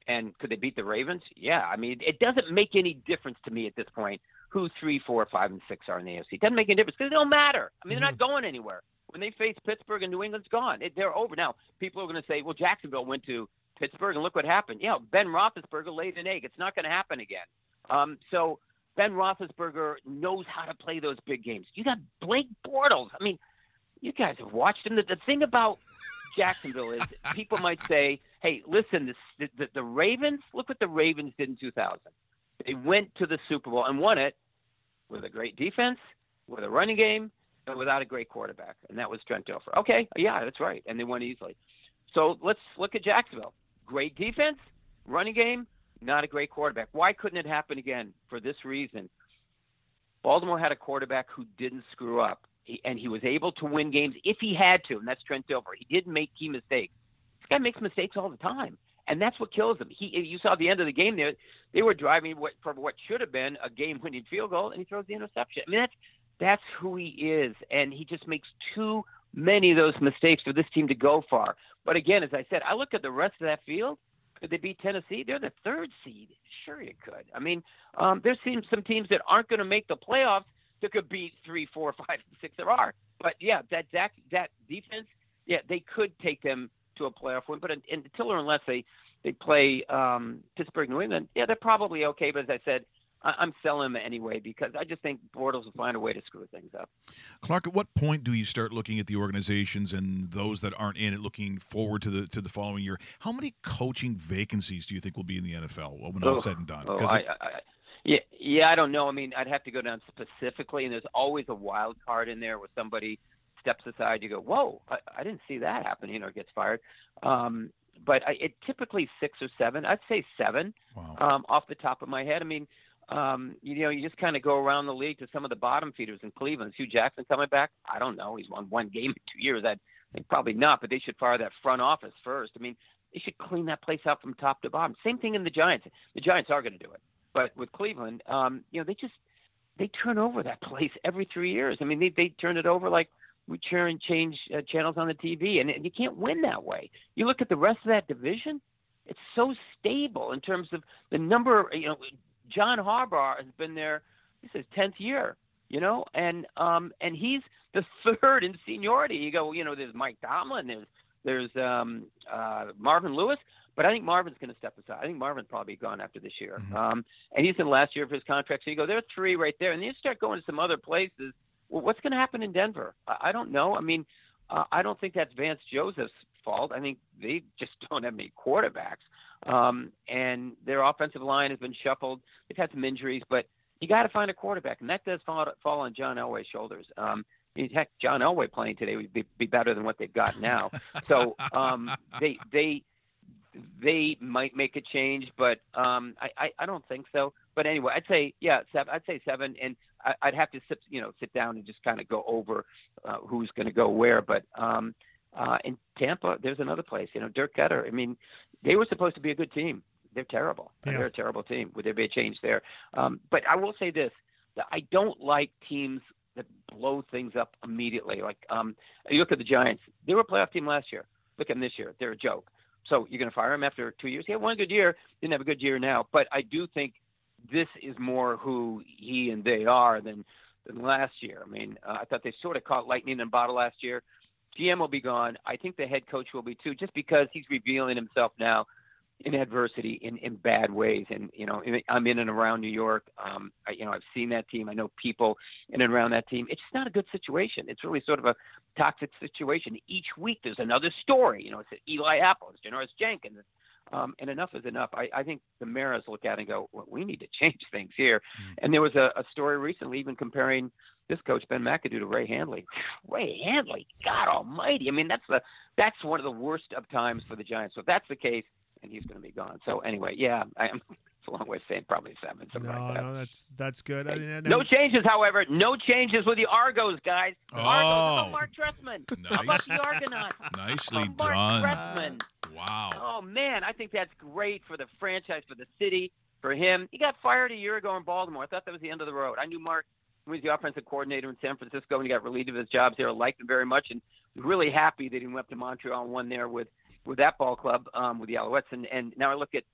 And could they beat the Ravens? Yeah. I mean, it doesn't make any difference to me at this point who 3, 4, 5, and 6 are in the AFC. It doesn't make any difference because it don't matter. I mean, they're not going anywhere. When they face Pittsburgh and New England's gone. They're over. Now, people are going to say, well, Jacksonville went to Pittsburgh, and look what happened. Yeah, Ben Roethlisberger laid an egg. It's not going to happen again. So Ben Roethlisberger knows how to play those big games. You got Blake Bortles. I mean, you guys have watched him. The thing about Jacksonville is people might say, hey, listen, the Ravens, look what the Ravens did in 2000. They went to the Super Bowl and won it with a great defense, with a running game, and without a great quarterback. And that was Trent Dilfer. Okay, yeah, that's right. And they won easily. So let's look at Jacksonville. Great defense, running game, not a great quarterback. Why couldn't it happen again? For this reason. Baltimore had a quarterback who didn't screw up. And he was able to win games if he had to, and that's Trent Dilfer. He didn't make key mistakes. This guy makes mistakes all the time, and that's what kills him. You saw the end of the game there; they were driving for what should have been a game-winning field goal, and he throws the interception. I mean, that's who he is, and he just makes too many of those mistakes for this team to go far. But again, as I said, I look at the rest of that field. Could they beat Tennessee? They're the 3rd seed. Sure, you could. I mean, there's some teams that aren't going to make the playoffs that could beat 3, 4, 5, 6. There are, but yeah, that defense, yeah, they could take them to a playoff win. But until or unless they play Pittsburgh, New England, yeah, they're probably okay. But as I said, I'm selling them anyway because I just think Bortles will find a way to screw things up. Clark, at what point do you start looking at the organizations and those that aren't in it, looking forward to the following year? How many coaching vacancies do you think will be in the NFL when all said and done? Yeah, I don't know. I mean, I'd have to go down specifically, and there's always a wild card in there where somebody steps aside. You go, whoa, I didn't see that happen, or gets fired. But it typically 6 or 7. I'd say 7 off the top of my head. I mean, you just kind of go around the league to some of the bottom feeders in Cleveland. Is Hugh Jackson coming back? I don't know. He's won one game in 2 years. I think probably not, but they should fire that front office first. I mean, they should clean that place out from top to bottom. Same thing in the Giants. The Giants are going to do it. But with Cleveland, they turn over that place every 3 years. I mean, they turn it over like we change channels on the TV, and you can't win that way. You look at the rest of that division; it's so stable in terms of the number. John Harbaugh has been there. This is his 10th year. And he's the 3rd in seniority. You go, there's Mike Tomlin, there's Marvin Lewis. But I think Marvin's going to step aside. I think Marvin's probably gone after this year. And he's in the last year of his contract. So you go, there are 3 right there. And then you start going to some other places. Well, what's going to happen in Denver? I don't know. I mean, I don't think that's Vance Joseph's fault. I think they just don't have any quarterbacks. And their offensive line has been shuffled. They've had some injuries. But you got to find a quarterback. And that does fall on John Elway's shoulders. Heck, John Elway playing today would be better than what they've got now. So they might make a change, but I don't think so. But anyway, I'd say 7. I'd say 7, and I'd have to sit down and just kind of go over who's going to go where. But in Tampa, there's another place. Dirk Cutter. I mean, they were supposed to be a good team. They're terrible. Yeah. They're a terrible team. Would there be a change there? But I will say this: that I don't like teams that blow things up immediately. Like you look at the Giants; they were a playoff team last year. Look at them this year; they're a joke. So you're going to fire him after 2 years? He had one good year, didn't have a good year now. But I do think this is more who he and they are than last year. I mean, I thought they sort of caught lightning in a bottle last year. GM will be gone. I think the head coach will be too, just because he's revealing himself now in adversity in bad ways. And, I'm in and around New York. I've seen that team. I know people in and around that team. It's just not a good situation. It's really sort of a toxic situation. Each week there's another story. It's Eli Apple, it's Janoris Jenkins. And enough is enough. I think the Maras look at it and go, well, we need to change things here. And there was a story recently even comparing this coach, Ben McAdoo, to Ray Handley. Ray Handley, God almighty. I mean, that's one of the worst of times for the Giants. So if that's the case, and he's going to be gone. So anyway, yeah, it's a long way of saying probably 7. No, that's good. Hey, no changes, however. No changes with the Argos, guys. Argos. How about Mark Trestman? Nice. How about the Argonauts? Nicely done. Mark Trestman. Wow. Oh, man, I think that's great for the franchise, for the city, for him. He got fired a year ago in Baltimore. I thought that was the end of the road. I knew Mark was the offensive coordinator in San Francisco, and he got relieved of his jobs there. I liked him very much, and really happy that he went up to Montreal and won there with that ball club, with the Alouettes. And now I look at,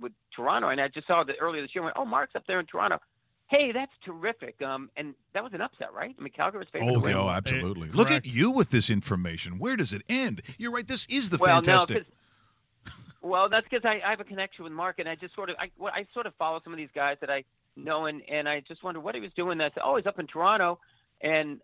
with Toronto, and I just saw that earlier this year, went, oh, Mark's up there in Toronto. Hey, that's terrific. And that was an upset, right? I mean, Calgary was favored to win. Oh, absolutely. Look at you with this information. Where does it end? You're right. This is the Well, fantastic. Well, that's because I have a connection with Mark, and I just sort of follow some of these guys that I know, and I just wonder what he was doing. I said, oh, he's up in Toronto, and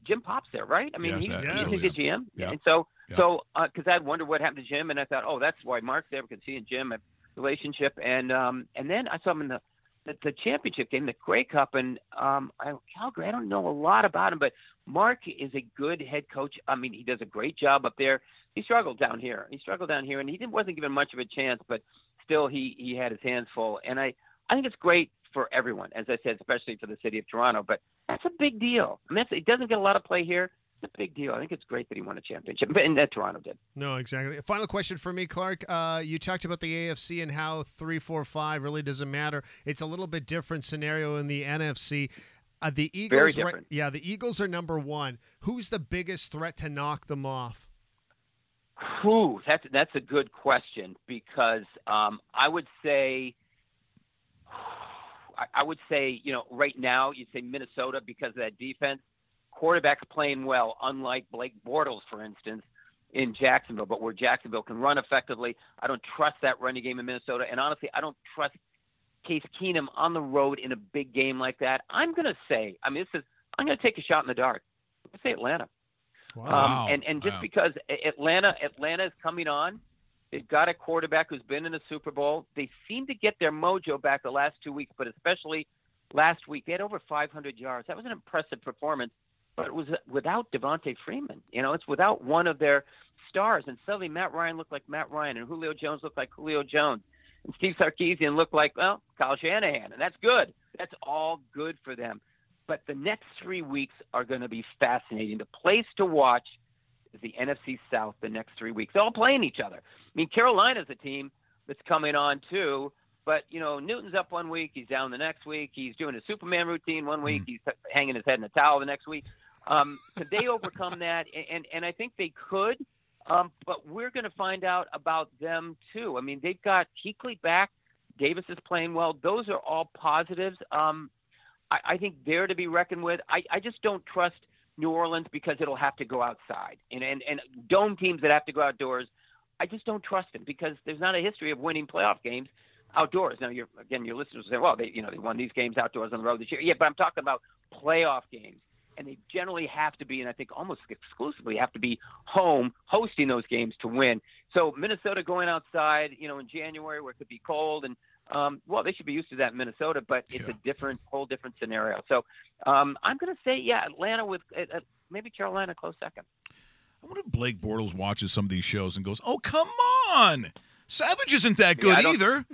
Jim Pop's there, right? I mean, he's a good GM, and so because I'd wonder what happened to Jim, and I thought, oh, that's why Mark's there, because he and Jim have a relationship, and then I saw him in the championship game, the Grey Cup, and Calgary. I don't know a lot about him, but Mark is a good head coach. I mean, he does a great job up there. He struggled down here, and he wasn't given much of a chance, but still he had his hands full. And I think it's great for everyone, as I said, especially for the city of Toronto. But that's a big deal. I mean, it doesn't get a lot of play here. It's a big deal. I think it's great that he won a championship, and that Toronto did. No, exactly. Final question for me, Clark. You talked about the AFC and how 3, 4, 5 really doesn't matter. It's a little bit different scenario in the NFC. The Eagles, very different. The Eagles are number 1. Who's the biggest threat to knock them off? Whew, that's a good question, because I would say, right now you'd say Minnesota because of that defense. Quarterback's playing well, unlike Blake Bortles, for instance, in Jacksonville. But where Jacksonville can run effectively, I don't trust that running game in Minnesota. And honestly, I don't trust Case Keenum on the road in a big game like that. I'm going to take a shot in the dark. I'm going to say Atlanta. Wow. And just because Atlanta is coming on, they've got a quarterback who's been in a Super Bowl. They seem to get their mojo back the last 2 weeks, but especially last week. They had over 500 yards. That was an impressive performance, but it was without Devontae Freeman. It's without one of their stars. And suddenly Matt Ryan looked like Matt Ryan, and Julio Jones looked like Julio Jones, and Steve Sarkisian looked like, well, Kyle Shanahan. And that's good. That's all good for them. But the next 3 weeks are going to be fascinating. The place to watch is the NFC South the next 3 weeks. They're all playing each other. I mean, Carolina's a team that's coming on too. But, Newton's up 1 week. He's down the next week. He's doing a Superman routine 1 week. He's hanging his head in a towel the next week. Could they overcome that? And I think they could. But we're going to find out about them too. I mean, they've got Kuechly back. Davis is playing well. Those are all positives. I think they're to be reckoned with. I just don't trust New Orleans because it'll have to go outside. And dome teams that have to go outdoors, I just don't trust them because there's not a history of winning playoff games outdoors. Now, your listeners will say, well, they won these games outdoors on the road this year. Yeah, but I'm talking about playoff games. And they generally have to be, and I think almost exclusively have to be home hosting those games to win. So Minnesota going outside, in January where it could be cold and, they should be used to that in Minnesota, but it's a whole different scenario. So I'm going to say, Atlanta with maybe Carolina close second. I wonder if Blake Bortles watches some of these shows and goes, oh, come on. Savage isn't that good either.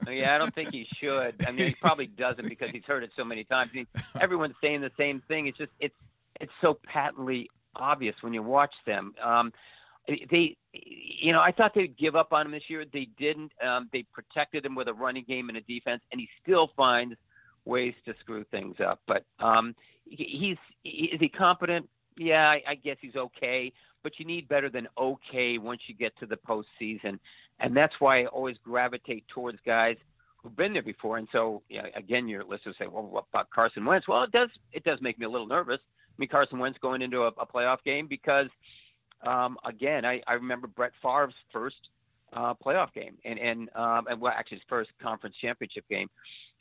I don't think he should. I mean, he probably doesn't because he's heard it so many times. Everyone's saying the same thing. It's just it's so patently obvious when you watch them. I thought they'd give up on him this year. They didn't. They protected him with a running game and a defense, and he still finds ways to screw things up. But is he competent? Yeah, I guess he's okay. But you need better than okay once you get to the postseason. And that's why I always gravitate towards guys who've been there before. And so, again, your listeners say, well, what about Carson Wentz? Well, it does make me a little nervous. I mean, Carson Wentz going into a playoff game because, again, I remember Brett Favre's first playoff game and actually his first conference championship game.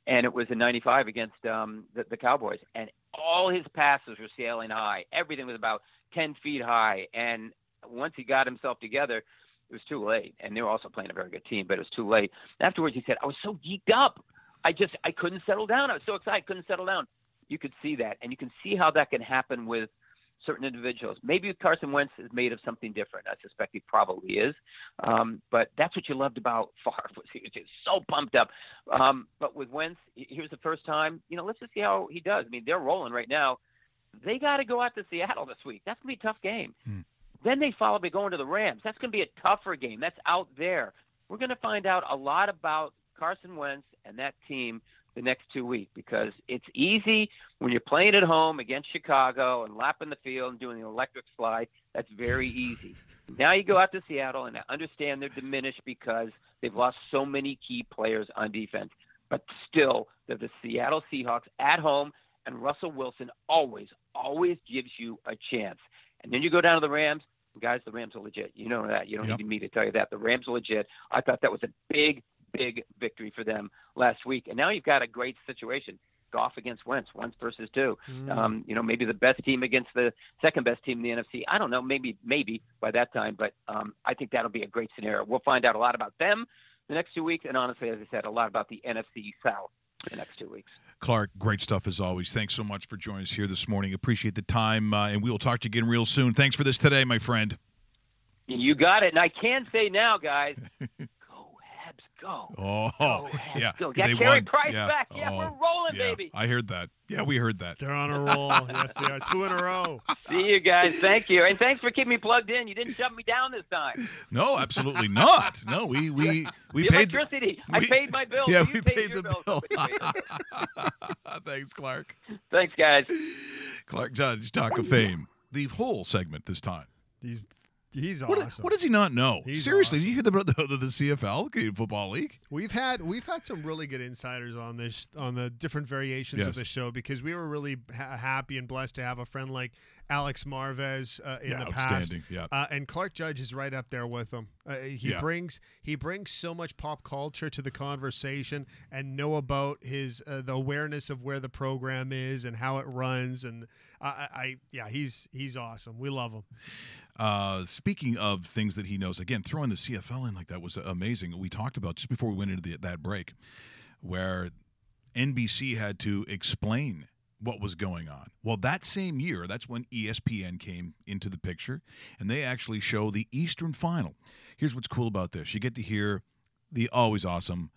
And it was in 95 against the Cowboys. And all his passes were sailing high. Everything was about 10 feet high. And once he got himself together, it was too late. And they were also playing a very good team, but it was too late. Afterwards, he said, I was so geeked up. I couldn't settle down. I was so excited, couldn't settle down. You could see that. And you can see how that can happen with certain individuals. Maybe Carson Wentz is made of something different. I suspect he probably is. But that's what you loved about Favre. He was just so pumped up. But with Wentz, here's the first time. Let's just see how he does. I mean, they're rolling right now. They got to go out to Seattle this week. That's going to be a tough game. Then they follow by going to the Rams. That's going to be a tougher game. That's out there. We're going to find out a lot about Carson Wentz and that team the next 2 weeks because it's easy when you're playing at home against Chicago and lapping the field and doing the electric slide. That's very easy. Now you go out to Seattle, and I understand they're diminished because they've lost so many key players on defense. But still, they're the Seattle Seahawks at home, and Russell Wilson always gives you a chance. And then you go down to the Rams. Guys, the Rams are legit. You know that. You don't need me to tell you that. The Rams are legit. I thought that was a big victory for them last week. And now you've got a great situation. Goff against Wentz versus 2. Maybe the best team against the second best team in the NFC. I don't know, maybe by that time, but I think that'll be a great scenario. We'll find out a lot about them the next 2 weeks, and honestly, as I said, a lot about the NFC South the next 2 weeks. Clark, great stuff as always. Thanks so much for joining us here this morning. Appreciate the time, and we will talk to you again real soon. Thanks for this today, my friend. You got it, and I can say now, guys, go. Oh, yeah. Go. Get Carey Price back. Yeah, we're rolling, baby. I heard that. Yeah, we heard that. They're on a roll. Yes, they are. 2 in a row. See you guys. Thank you. And thanks for keeping me plugged in. You didn't shut me down this time. No, absolutely not. No, we the paid electricity. I paid my bill. Yeah, you we paid the bill. Thanks, Clark. Thanks, guys. Clark Judge, Talk of Fame. The whole segment this time. He's awesome. What does he not know? He's Seriously, awesome. did you hear the CFL, Canadian Football League? We've had some really good insiders on the different variations of the show because we were really happy and blessed to have a friend like Alex Marvez in the past. Yeah. And Clark Judge is right up there with him. He brings so much pop culture to the conversation and know about his the awareness of where the program is and how it runs, and he's awesome. We love him. Speaking of things that he knows, again, throwing the CFL in like that was amazing. We talked about just before we went into that break where NBC had to explain what was going on. Well, that same year, that's when ESPN came into the picture, and they actually show the Eastern Final. Here's what's cool about this. You get to hear the always awesome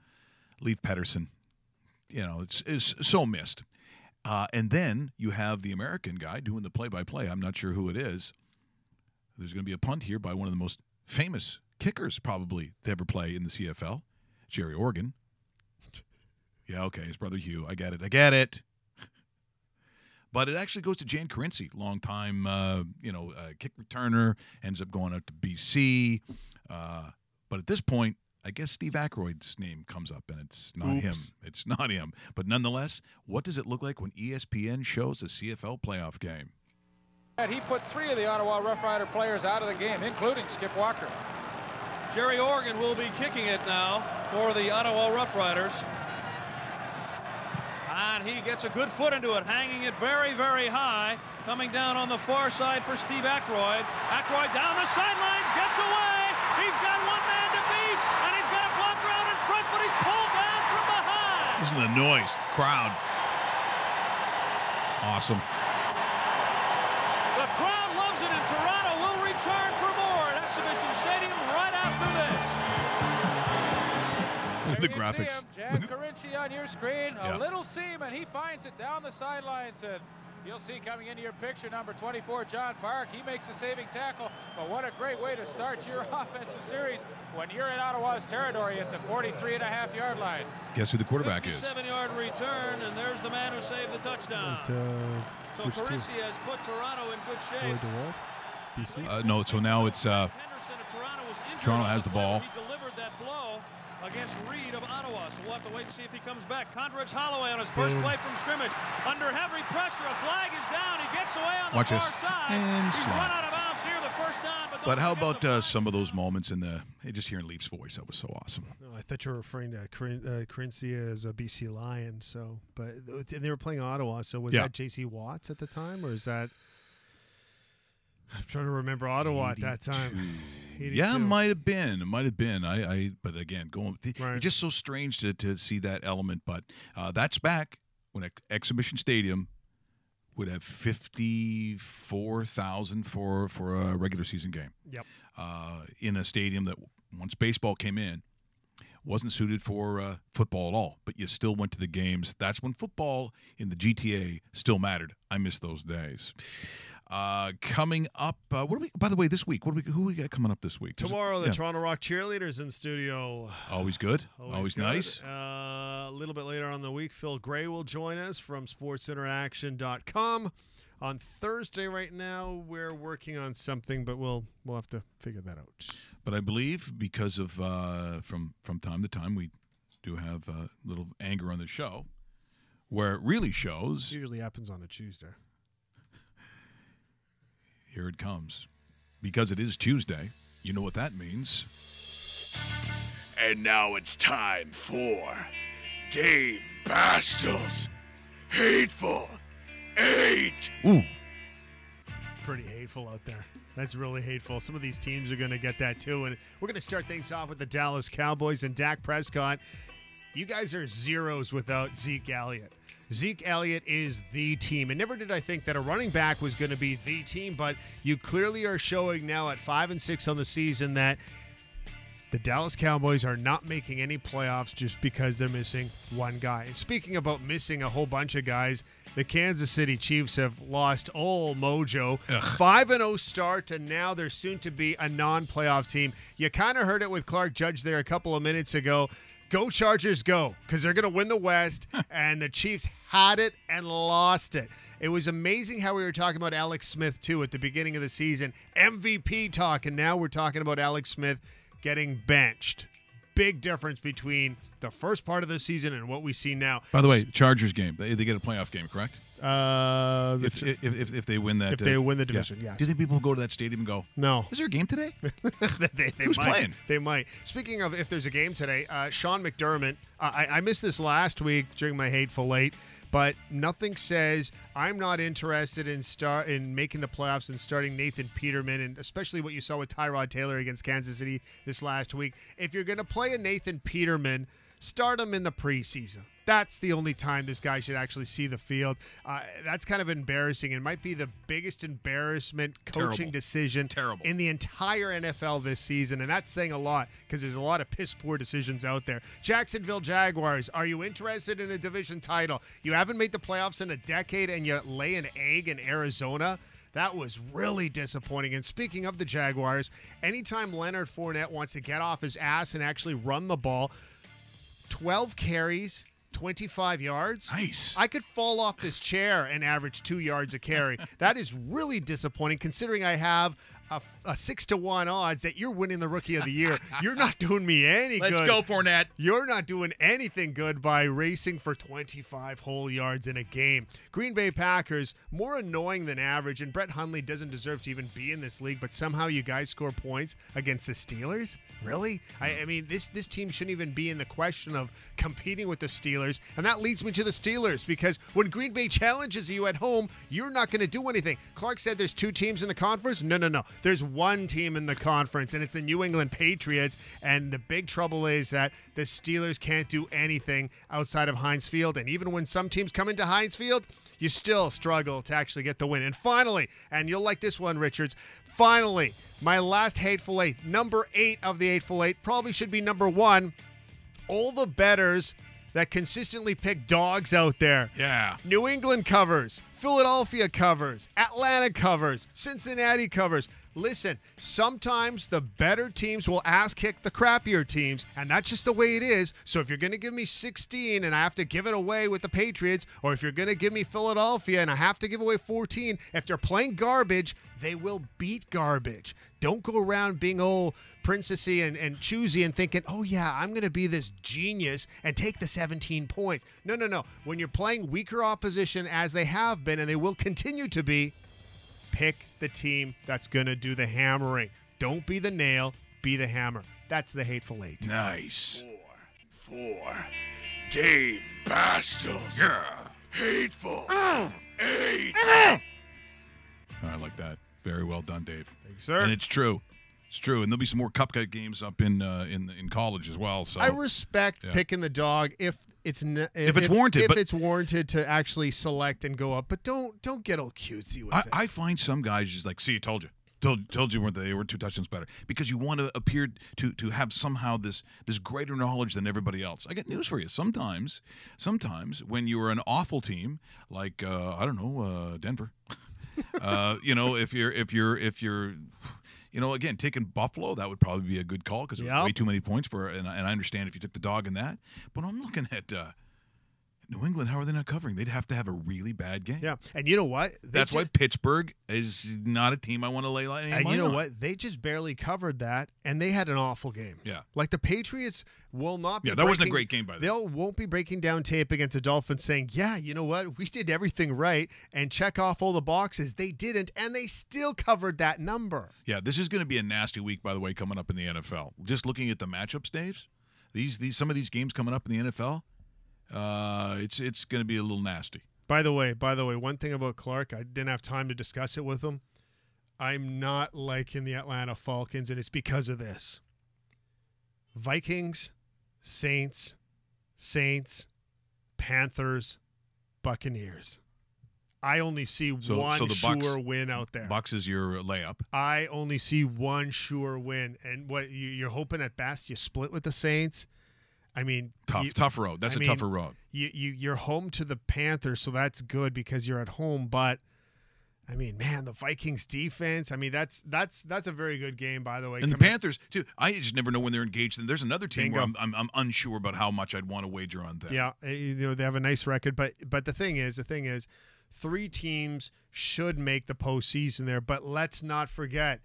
Leif Pettersson. You know, it's so missed. And then you have the American guy doing the play-by-play. I'm not sure who it is. There's going to be a punt here by one of the most famous kickers probably to ever play in the CFL, Jerry Organ. Yeah, okay, his brother Hugh. I get it. But it actually goes to Jan Carinci, longtime, kick returner, ends up going out to BC. But at this point, I guess Steve Aykroyd's name comes up, and it's not him. It's not him. But nonetheless, what does it look like when ESPN shows a CFL playoff game? And he put 3 of the Ottawa Rough Rider players out of the game, including Skip Walker. Jerry Organ will be kicking it now for the Ottawa Rough Riders. And he gets a good foot into it, hanging it very, very high. Coming down on the far side for Steve Aykroyd. Aykroyd down the sidelines, gets away. He's got one man to beat, and he's got a blocker out in front, but he's pulled down from behind. Listen to the noise, crowd. Awesome. The crowd loves it, and Toronto will return for more at Exhibition Stadium right after this. Look at the graphics. Jan Carinci on your screen. A little seam, and he finds it down the sidelines. And you'll see coming into your picture, number 24, John Park. He makes a saving tackle. But what a great way to start your offensive series when you're in Ottawa's territory at the 43.5-yard line. Guess who the quarterback is? 57-yard return, and there's the man who saved the touchdown. So Carinci has put Toronto in good shape. BC? No, so now it's Toronto has the ball. He delivered that blow against Reed of Ottawa, so we'll have to wait and see if he comes back. Condredge Holloway on his first play from scrimmage. Under heavy pressure, a flag is down. He gets away on the far side. And He's slide. run out of bounds near the first down. But how about some of those moments in just hearing Leaf's voice? That was so awesome. No, I thought you were referring to Carinci as a BC Lion. So, but they were playing Ottawa. So was that J.C. Watts at the time, or is that? I'm trying to remember Ottawa 82. At that time. 82. Yeah, it might have been. But again, it's just so strange to see that element. But that's back when Exhibition Stadium would have 54,000 for a regular season game. Yep. In a stadium that once baseball came in wasn't suited for football at all, but you still went to the games. That's when football in the GTA still mattered. I miss those days. Coming up, what do we? By the way, this week, who we got coming up this week? Tomorrow, the Toronto Rock Cheerleaders in studio. Always good. Always good. Nice. A little bit later on the week, Phil Gray will join us from sportsinteraction.com. On Thursday right now, we're working on something, but we'll have to figure that out. But I believe because of from time to time, we do have a little anger on the show where it really shows. It usually happens on a Tuesday. Here it comes. Because it is Tuesday, you know what that means. And now it's time for Dave Bastel's Hateful Eight. Ooh. Pretty hateful out there. That's really hateful. Some of these teams are going to get that too. And we're going to start things off with the Dallas Cowboys and Dak Prescott. You guys are zeros without Zeke Elliott. Zeke Elliott is the team. And never did I think that a running back was going to be the team, but you clearly are showing now at 5-6 on the season that the Dallas Cowboys are not making any playoffs just because they're missing one guy. And speaking about missing a whole bunch of guys, the Kansas City Chiefs have lost all mojo. 5-0 start, and now they're soon to be a non-playoff team. You kind of heard it with Clark Judge there a couple of minutes ago. Go Chargers, go, because they're going to win the West, and the Chiefs had it and lost it. It was amazing how we were talking about Alex Smith, too, at the beginning of the season. MVP talk, and now we're talking about Alex Smith getting benched. Big difference between the first part of the season and what we see now. By the way, Chargers game, they get a playoff game, correct? If they win that. If they win the division, yes. Do you think people go to that stadium and go, no. Is there a game today? they Who's might. playing? They might. Speaking of if there's a game today, Sean McDermott, I missed this last week during my Hateful Eight, but nothing says I'm not interested in making the playoffs and starting Nathan Peterman, and especially what you saw with Tyrod Taylor against Kansas City this last week. If you're going to play a Nathan Peterman, start him in the preseason. That's the only time this guy should actually see the field. That's kind of embarrassing. It might be the biggest embarrassment coaching decision in the entire NFL this season, and that's saying a lot because there's a lot of piss-poor decisions out there. Jacksonville Jaguars, are you interested in a division title? You haven't made the playoffs in a decade, and you lay an egg in Arizona? That was really disappointing. And speaking of the Jaguars, anytime Leonard Fournette wants to get off his ass and actually run the ball, 12 carries, 25 yards. Nice. I could fall off this chair and average 2 yards a carry. That is really disappointing considering I have a 6-1 odds that you're winning the Rookie of the Year. You're not doing me any good. Let's go, Fournette. You're not doing anything good by racing for 25 whole yards in a game. Green Bay Packers, more annoying than average, and Brett Hundley doesn't deserve to even be in this league, but somehow you guys score points against the Steelers? Really? I mean, this team shouldn't even be in the question of competing with the Steelers, and that leads me to the Steelers, because when Green Bay challenges you at home, you're not going to do anything. Clark said there's 2 teams in the conference. No. There's one team in the conference, and it's the New England Patriots, and the big trouble is that the Steelers can't do anything outside of Heinz Field, and even when some teams come into Heinz Field, you still struggle to actually get the win. And finally, and you'll like this one, Richards, finally, my last Hateful Eight, number 8 of the Hateful Eight, probably should be number 1, all the bettors that consistently pick dogs out there. Yeah. New England covers, Philadelphia covers, Atlanta covers, Cincinnati covers. Listen, sometimes the better teams will ass-kick the crappier teams, and that's just the way it is. So if you're going to give me 16 and I have to give it away with the Patriots, or if you're going to give me Philadelphia and I have to give away 14, if they're playing garbage, they will beat garbage. Don't go around being all princessy and choosy and thinking, oh yeah, I'm going to be this genius and take the 17 points. No. When you're playing weaker opposition, as they have been and they will continue to be, pick the team that's going to do the hammering. Don't be the nail, be the hammer. That's the Hateful Eight. Nice. For Dave Bastel's Hateful Eight. I like that. Very well done, Dave. Thank you, sir. And it's true. It's true. And there'll be some more cupcake games up in college as well. So I respect picking the dog if it's warranted. If but it's warranted to actually select and go up, but don't get all cutesy with it. I find some guys just like, see, I told you. Told you they were 2 touchdowns better because you want to appear to have somehow this greater knowledge than everybody else. I got news for you. Sometimes when you're an awful team like I don't know Denver, if you're again taking Buffalo, that would probably be a good call because it was way too many points and I understand if you took the dog in that. But I'm looking at New England. How are they not covering? They'd have to have a really bad game. Yeah, and you know what? That's why Pittsburgh is not a team I want to lay any money on. And you know what? They just barely covered that, and they had an awful game. Yeah. Like the Patriots will not be that wasn't a great game by them. They won't be breaking down tape against the Dolphins saying, yeah, you know what? We did everything right and check off all the boxes. They didn't, and they still covered that number. Yeah, this is going to be a nasty week, by the way, coming up in the NFL. Just looking at the matchups, Dave, some of these games coming up in the NFL, it's going to be a little nasty. By the way, one thing about Clark, I didn't have time to discuss it with him. I'm not liking the Atlanta Falcons, and it's because of this. Vikings, Saints, Panthers, Buccaneers. I only see one sure win out there. Bucs is your layup. I only see one sure win. And what you're hoping at best you split with the Saints. I mean, tough road. That's a tougher road. You're home to the Panthers, so that's good because you're at home. But I mean, man, the Vikings defense. I mean, that's a very good game, by the way. And the Panthers too. I just never know when they're engaged. And there's another team where I'm unsure about how much I'd want to wager on them. Yeah, they have a nice record, but the thing is, 3 teams should make the postseason there. But let's not forget.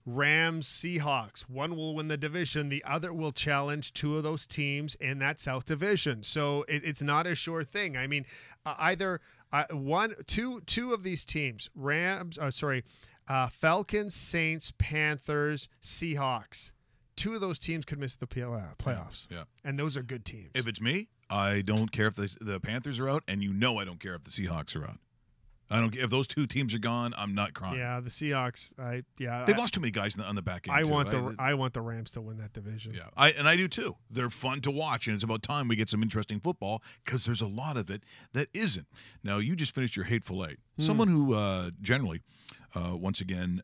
Rams, Seahawks. One will win the division. The other will challenge 2 of those teams in that South Division. So it's not a sure thing. I mean, two of these teams, Falcons, Saints, Panthers, Seahawks. 2 of those teams could miss the playoffs. Yeah. And those are good teams. If it's me, I don't care if the Panthers are out, and I don't care if the Seahawks are out. I don't. If those 2 teams are gone, I'm not crying. Yeah, the Seahawks. They've lost too many guys on the back end. I want the Rams to win that division. Yeah, I do too. They're fun to watch, and it's about time we get some interesting football because there's a lot of it that isn't. Now, you just finished your Hateful Eight. Someone who generally, once again,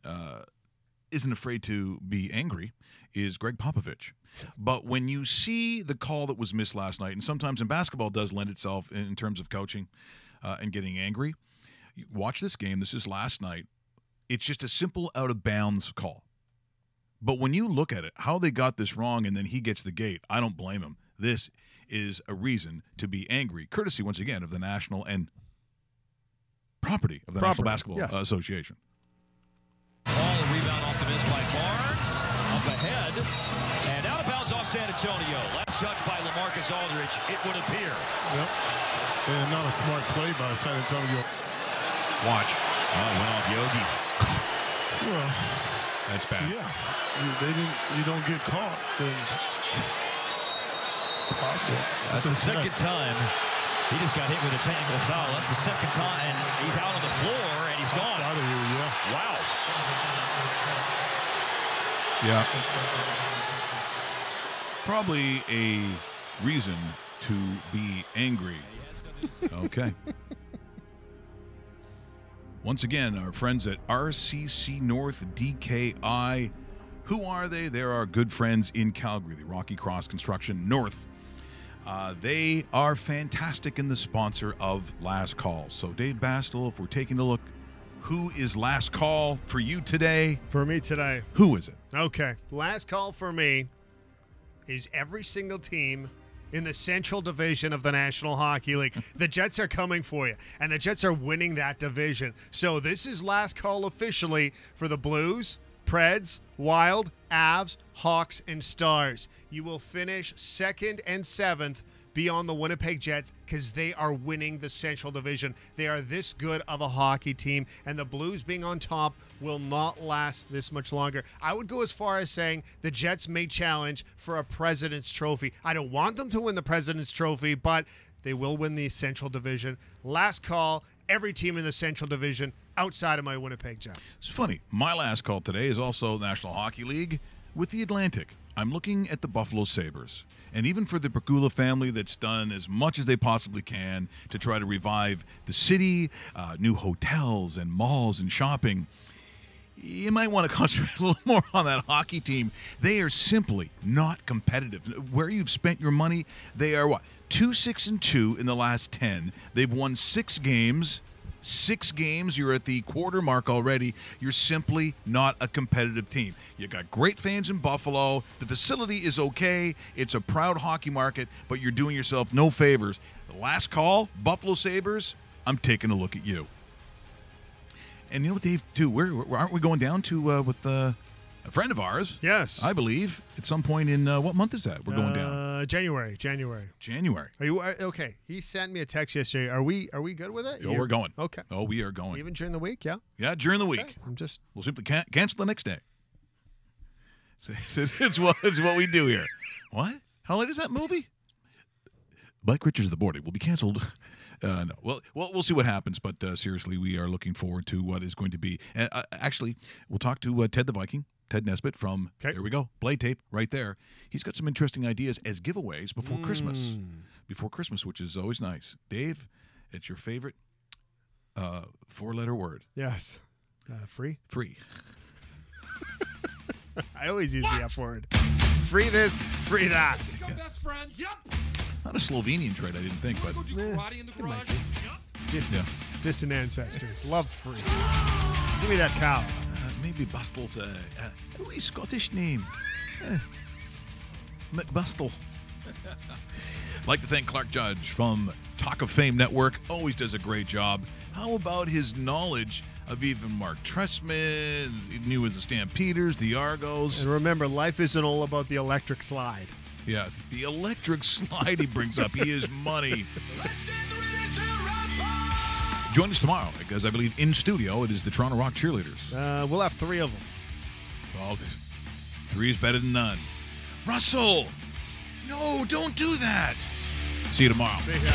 isn't afraid to be angry is Greg Popovich. But when you see the call that was missed last night, and sometimes in basketball does lend itself in terms of coaching and getting angry. Watch this game. This is last night. It's just a simple out-of-bounds call. But when you look at it, how they got this wrong and then he gets the gate, I don't blame him. This is a reason to be angry, courtesy, once again, of the national and property of the National Basketball Association. Ball and rebound off the miss by Barnes. Up ahead. And out of bounds off San Antonio. Last touch by LaMarcus Aldridge, it would appear. Yep. And not a smart play by San Antonio. Watch. Oh, went off Yogi. Well, that's bad. Yeah. You don't get caught. Then that's the second time. He just got hit with a technical foul. That's the second time. And he's out on the floor, and he's gone. Out of here, yeah. Wow. Yeah. Probably a reason to be angry. Okay. Once again, our friends at RCC North DKI. Who are they? They're our good friends in Calgary, the Rocky Cross Construction North. They are fantastic and the sponsor of Last Call. So, Dave Bastel, if we're taking a look, who is Last Call for you today? For me today. Who is it? Okay. Last call for me is every single team in the Central Division of the National Hockey League. The Jets are coming for you, and the Jets are winning that division. So this is last call officially for the Blues, Preds, Wild, Avs, Hawks, and Stars. You will finish 2nd and 7th beyond the Winnipeg Jets because they are winning the Central Division. They are this good of a hockey team, and the Blues being on top will not last this much longer. I would go as far as saying the Jets may challenge for a President's Trophy. I don't want them to win the President's Trophy, but they will win the Central Division. Last call, every team in the Central Division outside of my Winnipeg Jets. It's funny. My last call today is also National Hockey League with the Atlantic. I'm looking at the Buffalo Sabres. And even for the Pergula family that's done as much as they possibly can to try to revive the city, new hotels and malls and shopping, you might want to concentrate a little more on that hockey team. They are simply not competitive. Where you've spent your money, they are what? 2-6-2 in the last 10. They've won 6 games. 6 games. You're at the quarter mark already. You're simply not a competitive team. You got great fans in Buffalo. The facility is okay. It's a proud hockey market, but you're doing yourself no favors. The last call, Buffalo Sabres, I'm taking a look at you. And you know what, Dave, too, where aren't we going down to with a friend of ours? Yes. I believe at some point in, what month is that? We're going down. January. Are you okay? He sent me a text yesterday. Are we good with it? Oh, we're going. Okay. Oh, we are going. Even during the week, yeah? Yeah, during the week. Okay. We'll simply cancel the next day. It's what we do here. What? How late is that movie? Mike Richards, The Boarding, will be canceled. No. Well, we'll see what happens, but seriously, we are looking forward to what is going to be. Actually, we'll talk to Ted the Viking, Ted Nesbitt from, there we go, Blade Tape right there. He's got some interesting ideas as giveaways before Christmas. Before Christmas, which is always nice. Dave, it's your favorite 4-letter word. Yes. Free? Free. I always use the F word. Free this, free that. Best friends. Yep. Not a Slovenian trait, I didn't think, but distant ancestors. Love free. Give me that cow. Maybe Bustle's a Scottish name. McBustle. I'd like to thank Clark Judge from Talk of Fame Network. Always does a great job. How about his knowledge of even Mark Trestman? He knew as the Stampeders, the Argos. And remember, life isn't all about the electric slide. Yeah, the electric slide he brings up. He is money. Join us tomorrow because I believe in studio it is the Toronto Rock Cheerleaders. We'll have 3 of them. Well, 3 is better than none. Russell! No, don't do that. See you tomorrow. See ya.